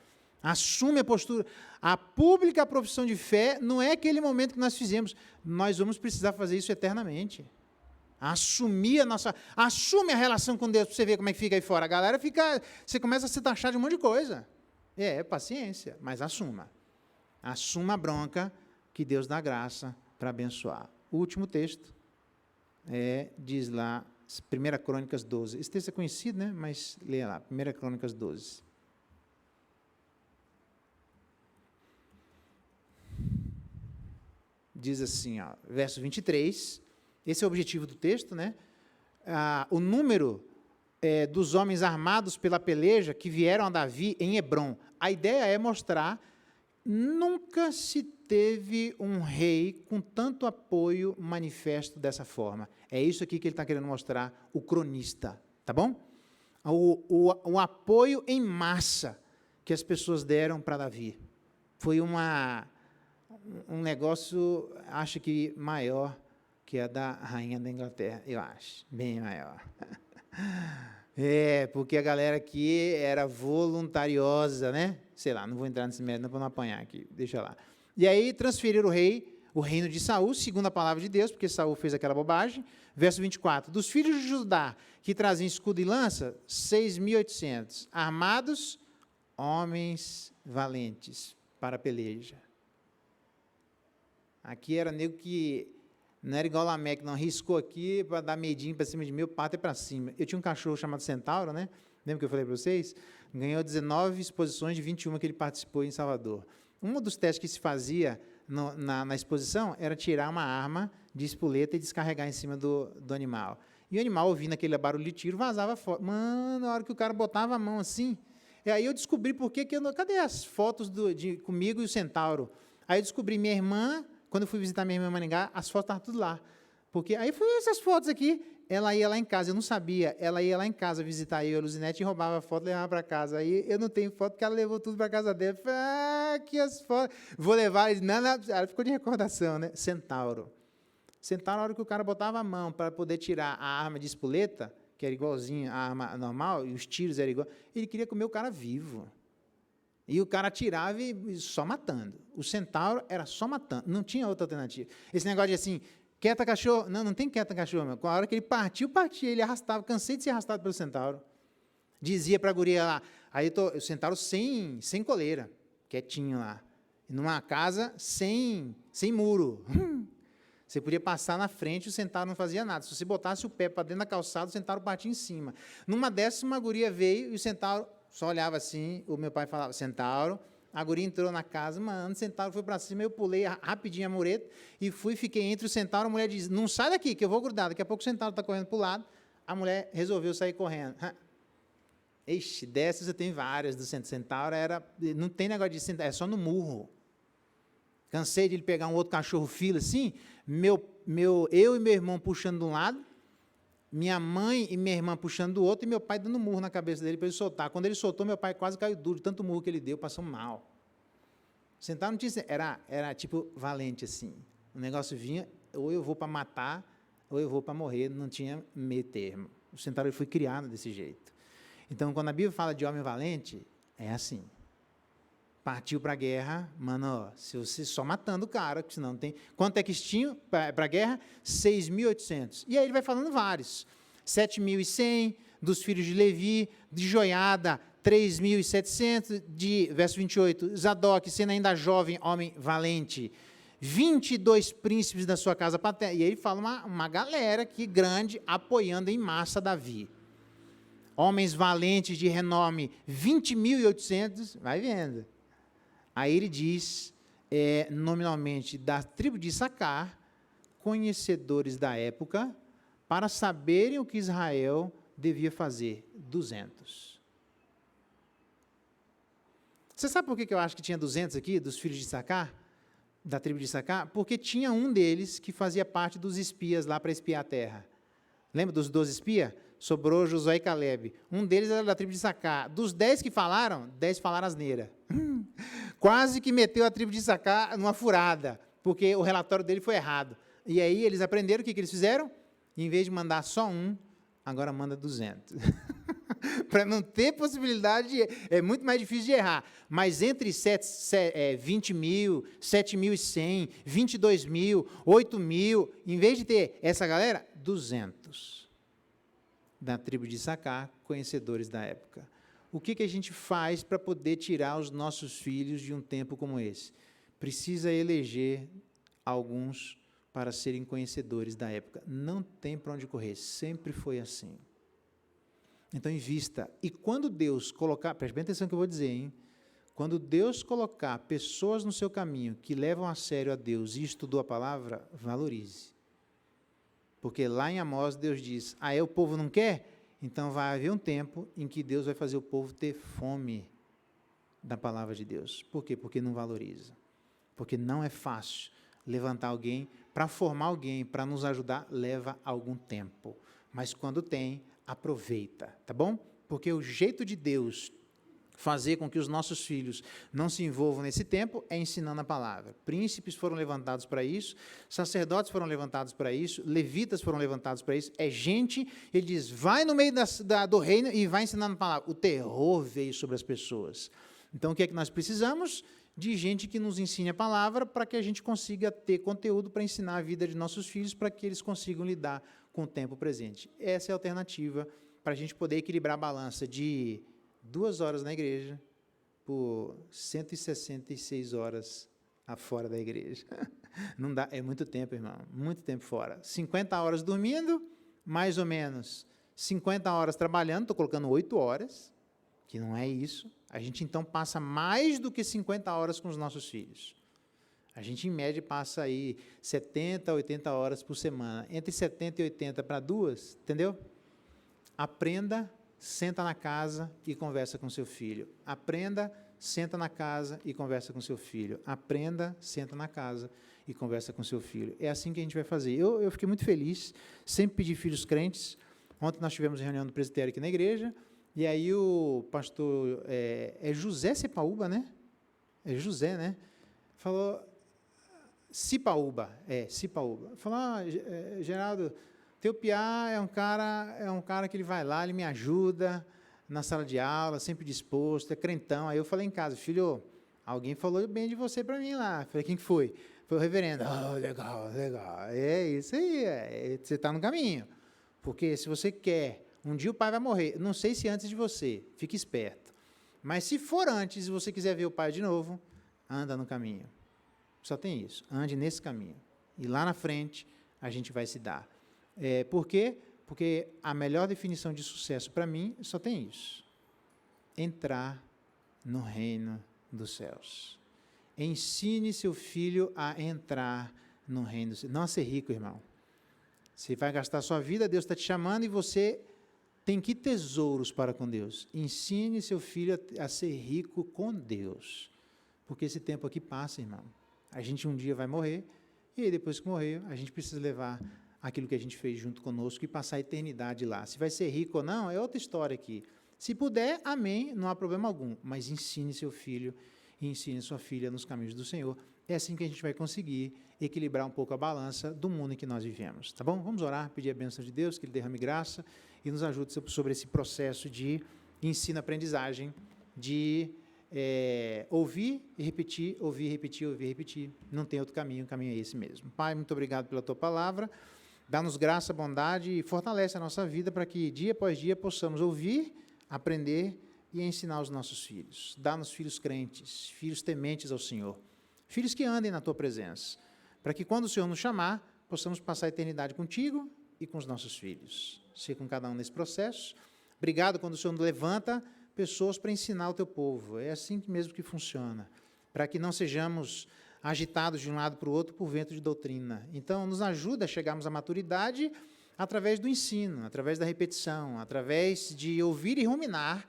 Assume a postura. A pública profissão de fé não é aquele momento que nós fizemos. Nós vamos precisar fazer isso eternamente. Assumir assume a relação com Deus, para você ver como é que fica aí fora. A galera fica, você começa a se taxar de um monte de coisa. Paciência, mas assuma. Assuma a bronca que Deus dá graça para abençoar. O último texto. Diz lá, 1 Crônicas 12. Esse texto é conhecido, né? Mas leia lá, 1 Crônicas 12. Diz assim, verso 23, esse é o objetivo do texto, né? O número dos homens armados pela peleja que vieram a Davi em Hebrom. A ideia é mostrar, nunca se teve um rei com tanto apoio manifesto dessa forma. É isso aqui que ele está querendo mostrar, o cronista, tá bom? O apoio em massa que as pessoas deram para Davi. Foi um negócio, acho que maior que a da rainha da Inglaterra, eu acho, bem maior. Porque a galera aqui era voluntariosa, né? Sei lá, não vou entrar nesse mérito, não, para não apanhar aqui, deixa lá. E aí transferiram o reino de Saul, segundo a palavra de Deus, porque Saul fez aquela bobagem. Verso 24, dos filhos de Judá, que traziam escudo e lança, 6.800, armados, homens valentes para a peleja. Aqui era nego que não era igual o Lameque, não, riscou aqui para dar medinho para cima de mim, pátria para cima. Eu tinha um cachorro chamado Centauro, né? Lembra que eu falei para vocês? Ganhou 19 exposições de 21 que ele participou em Salvador. Um dos testes que se fazia na exposição era tirar uma arma de espoleta e descarregar em cima do animal. E o animal, ouvindo aquele barulho de tiro, vazava fora. Mano, na hora que o cara botava a mão assim, e aí eu descobri por que eu não... Cadê as fotos comigo e o Centauro? Aí eu descobri minha irmã, quando eu fui visitar minha irmã em Maringá, as fotos estavam tudo lá. Porque aí foi essas fotos aqui, ela ia lá em casa, eu não sabia, ela ia lá em casa visitar eu e a Luzinete e roubava a foto e levava para casa. Aí eu não tenho foto, porque ela levou tudo para casa dela. Eu falei, aqui as fotos, vou levar. Não, ela ficou de recordação, né? Centauro. Centauro, na hora que o cara botava a mão para poder tirar a arma de espoleta, que era igualzinho à arma normal, e os tiros eram igual, ele queria comer o cara vivo. E o cara atirava e só matando. O centauro era só matando, não tinha outra alternativa. Esse negócio de assim, quieta cachorro, não tem quieta cachorro, meu. Com a hora que ele partia, ele arrastava, cansei de ser arrastado pelo centauro. Dizia para a guria lá, aí o centauro sem coleira, quietinho lá, numa casa sem muro. Você podia passar na frente e o centauro não fazia nada. Se você botasse o pé para dentro da calçada, o centauro batia em cima. Numa dessas, uma guria veio e o centauro só olhava assim, o meu pai falava, centauro, a guria entrou na casa, mano, o centauro foi para cima, eu pulei rapidinho a mureta e fiquei entre o centauro, a mulher disse, não sai daqui, que eu vou grudar, daqui a pouco o centauro está correndo para o lado, a mulher resolveu sair correndo. Ixi, dessas eu tenho várias do centauro, não tem negócio de centauro, é só no murro. Cansei de ele pegar um outro cachorro fila assim, eu e meu irmão puxando de um lado, minha mãe e minha irmã puxando do outro, e meu pai dando murro na cabeça dele para ele soltar. Quando ele soltou, meu pai quase caiu duro, de tanto murro que ele deu, passou mal. Centauro não tinha, era tipo valente assim. O negócio vinha, ou eu vou para matar, ou eu vou para morrer, não tinha meio termo. O centauro foi criado desse jeito. Então, quando a Bíblia fala de homem valente, é assim. Partiu para a guerra, mano, se você só matando o cara, que senão não tem... Quanto é que tinham para a guerra? 6.800. E aí ele vai falando vários. 7.100 dos filhos de Levi, de Joiada, 3.700, de, verso 28, Zadok, sendo ainda jovem, homem valente, 22 príncipes da sua casa paterna. E aí ele fala uma galera aqui grande, apoiando em massa Davi. Homens valentes de renome, 20.800, vai vendo. Aí ele diz, nominalmente, da tribo de Issacar, conhecedores da época, para saberem o que Israel devia fazer, 200. Você sabe por que eu acho que tinha 200 aqui, dos filhos de Issacar, da tribo de Issacar? Porque tinha um deles que fazia parte dos espias lá para espiar a terra. Lembra dos 12 espias? Sobrou Josué e Caleb. Um deles era da tribo de Issacar. Dos 10 que falaram, 10 falaram asneira. Quase que meteu a tribo de Issacar numa furada, porque o relatório dele foi errado. E aí eles aprenderam, o que eles fizeram? Em vez de mandar só um, agora manda 200. Para não ter possibilidade, é muito mais difícil de errar. Mas entre 20 mil, 7.100, 22 mil, 8 mil, em vez de ter essa galera, 200. Da tribo de Issacar, conhecedores da época. O que a gente faz para poder tirar os nossos filhos de um tempo como esse? Precisa eleger alguns para serem conhecedores da época. Não tem para onde correr, sempre foi assim. Então, invista. E quando Deus colocar, preste bem atenção no que eu vou dizer, hein? Quando Deus colocar pessoas no seu caminho que levam a sério a Deus e estudou a palavra, valorize. Porque lá em Amós Deus diz, o povo não quer? Então vai haver um tempo em que Deus vai fazer o povo ter fome da palavra de Deus. Por quê? Porque não valoriza. Porque não é fácil levantar alguém, para formar alguém, para nos ajudar, leva algum tempo. Mas quando tem, aproveita, tá bom? Porque o jeito de Deus fazer com que os nossos filhos não se envolvam nesse tempo é ensinando a palavra. Príncipes foram levantados para isso, sacerdotes foram levantados para isso, levitas foram levantados para isso, é gente, ele diz, vai no meio do reino e vai ensinando a palavra. O terror veio sobre as pessoas. Então, o que é que nós precisamos? De gente que nos ensine a palavra para que a gente consiga ter conteúdo para ensinar a vida de nossos filhos, para que eles consigam lidar com o tempo presente. Essa é a alternativa para a gente poder equilibrar a balança de 2 horas na igreja por 166 horas fora da igreja. Não dá, é muito tempo, irmão, muito tempo fora. 50 horas dormindo, mais ou menos 50 horas trabalhando, estou colocando 8 horas, que não é isso. A gente, então, passa mais do que 50 horas com os nossos filhos. A gente, em média, passa aí 70, 80 horas por semana. Entre 70 e 80 para 2, entendeu? Aprenda, senta na casa e conversa com seu filho. Aprenda, senta na casa e conversa com seu filho. Aprenda, senta na casa e conversa com seu filho. É assim que a gente vai fazer. Eu fiquei muito feliz, sempre pedi filhos crentes. Ontem nós tivemos reunião do presbitério aqui na igreja, e aí o pastor, José Cipaúba, né? É José, né? Falou, Cipaúba. Falou, Geraldo, teu piá é um cara que ele vai lá, ele me ajuda, na sala de aula, sempre disposto, é crentão. Aí eu falei em casa, filho, alguém falou bem de você para mim lá. Falei, quem que foi? Foi o reverendo. Legal, legal. É isso aí, você está no caminho. Porque se você quer, um dia o pai vai morrer. Não sei se antes de você, fique esperto. Mas se for antes e você quiser ver o pai de novo, anda no caminho. Só tem isso, ande nesse caminho. E lá na frente, a gente vai se dar. Por quê? Porque a melhor definição de sucesso para mim só tem isso. Entrar no reino dos céus. Ensine seu filho a entrar no reino dos céus. Não a ser rico, irmão. Você vai gastar sua vida, Deus está te chamando e você tem que tesouros para com Deus. Ensine seu filho a ser rico com Deus. Porque esse tempo aqui passa, irmão. A gente um dia vai morrer, e aí depois que morrer, a gente precisa levar aquilo que a gente fez junto conosco e passar a eternidade lá. Se vai ser rico ou não, é outra história aqui. Se puder, amém, não há problema algum. Mas ensine seu filho e ensine sua filha nos caminhos do Senhor. É assim que a gente vai conseguir equilibrar um pouco a balança do mundo em que nós vivemos. Tá bom? Vamos orar, pedir a bênção de Deus, que Ele derrame graça e nos ajude sobre esse processo de ensino-aprendizagem, de ouvir e repetir, ouvir, repetir, ouvir, repetir. Não tem outro caminho, o caminho é esse mesmo. Pai, muito obrigado pela Tua palavra. Dá-nos graça, bondade e fortalece a nossa vida para que dia após dia possamos ouvir, aprender e ensinar os nossos filhos. Dá-nos filhos crentes, filhos tementes ao Senhor, filhos que andem na Tua presença, para que quando o Senhor nos chamar, possamos passar a eternidade contigo e com os nossos filhos. Ser com cada um nesse processo. Obrigado quando o Senhor nos levanta pessoas para ensinar o Teu povo. É assim mesmo que funciona, para que não sejamos agitados de um lado para o outro por vento de doutrina. Então, nos ajuda a chegarmos à maturidade através do ensino, através da repetição, através de ouvir e ruminar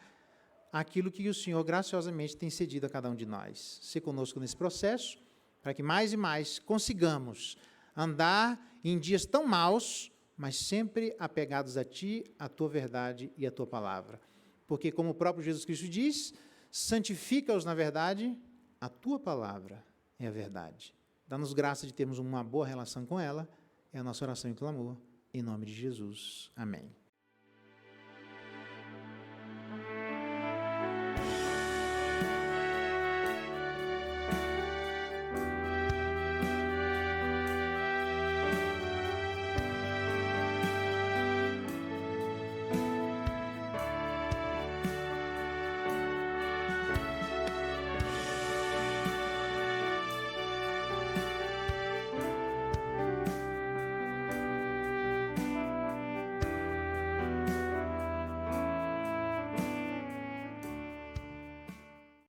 aquilo que o Senhor graciosamente tem cedido a cada um de nós. Se conosco nesse processo, para que mais e mais consigamos andar em dias tão maus, mas sempre apegados a Ti, a Tua verdade e a Tua palavra. Porque, como o próprio Jesus Cristo diz, santifica-os na verdade, a Tua palavra é a verdade. Dá-nos graça de termos uma boa relação com ela, é a nossa oração e clamor, em nome de Jesus. Amém.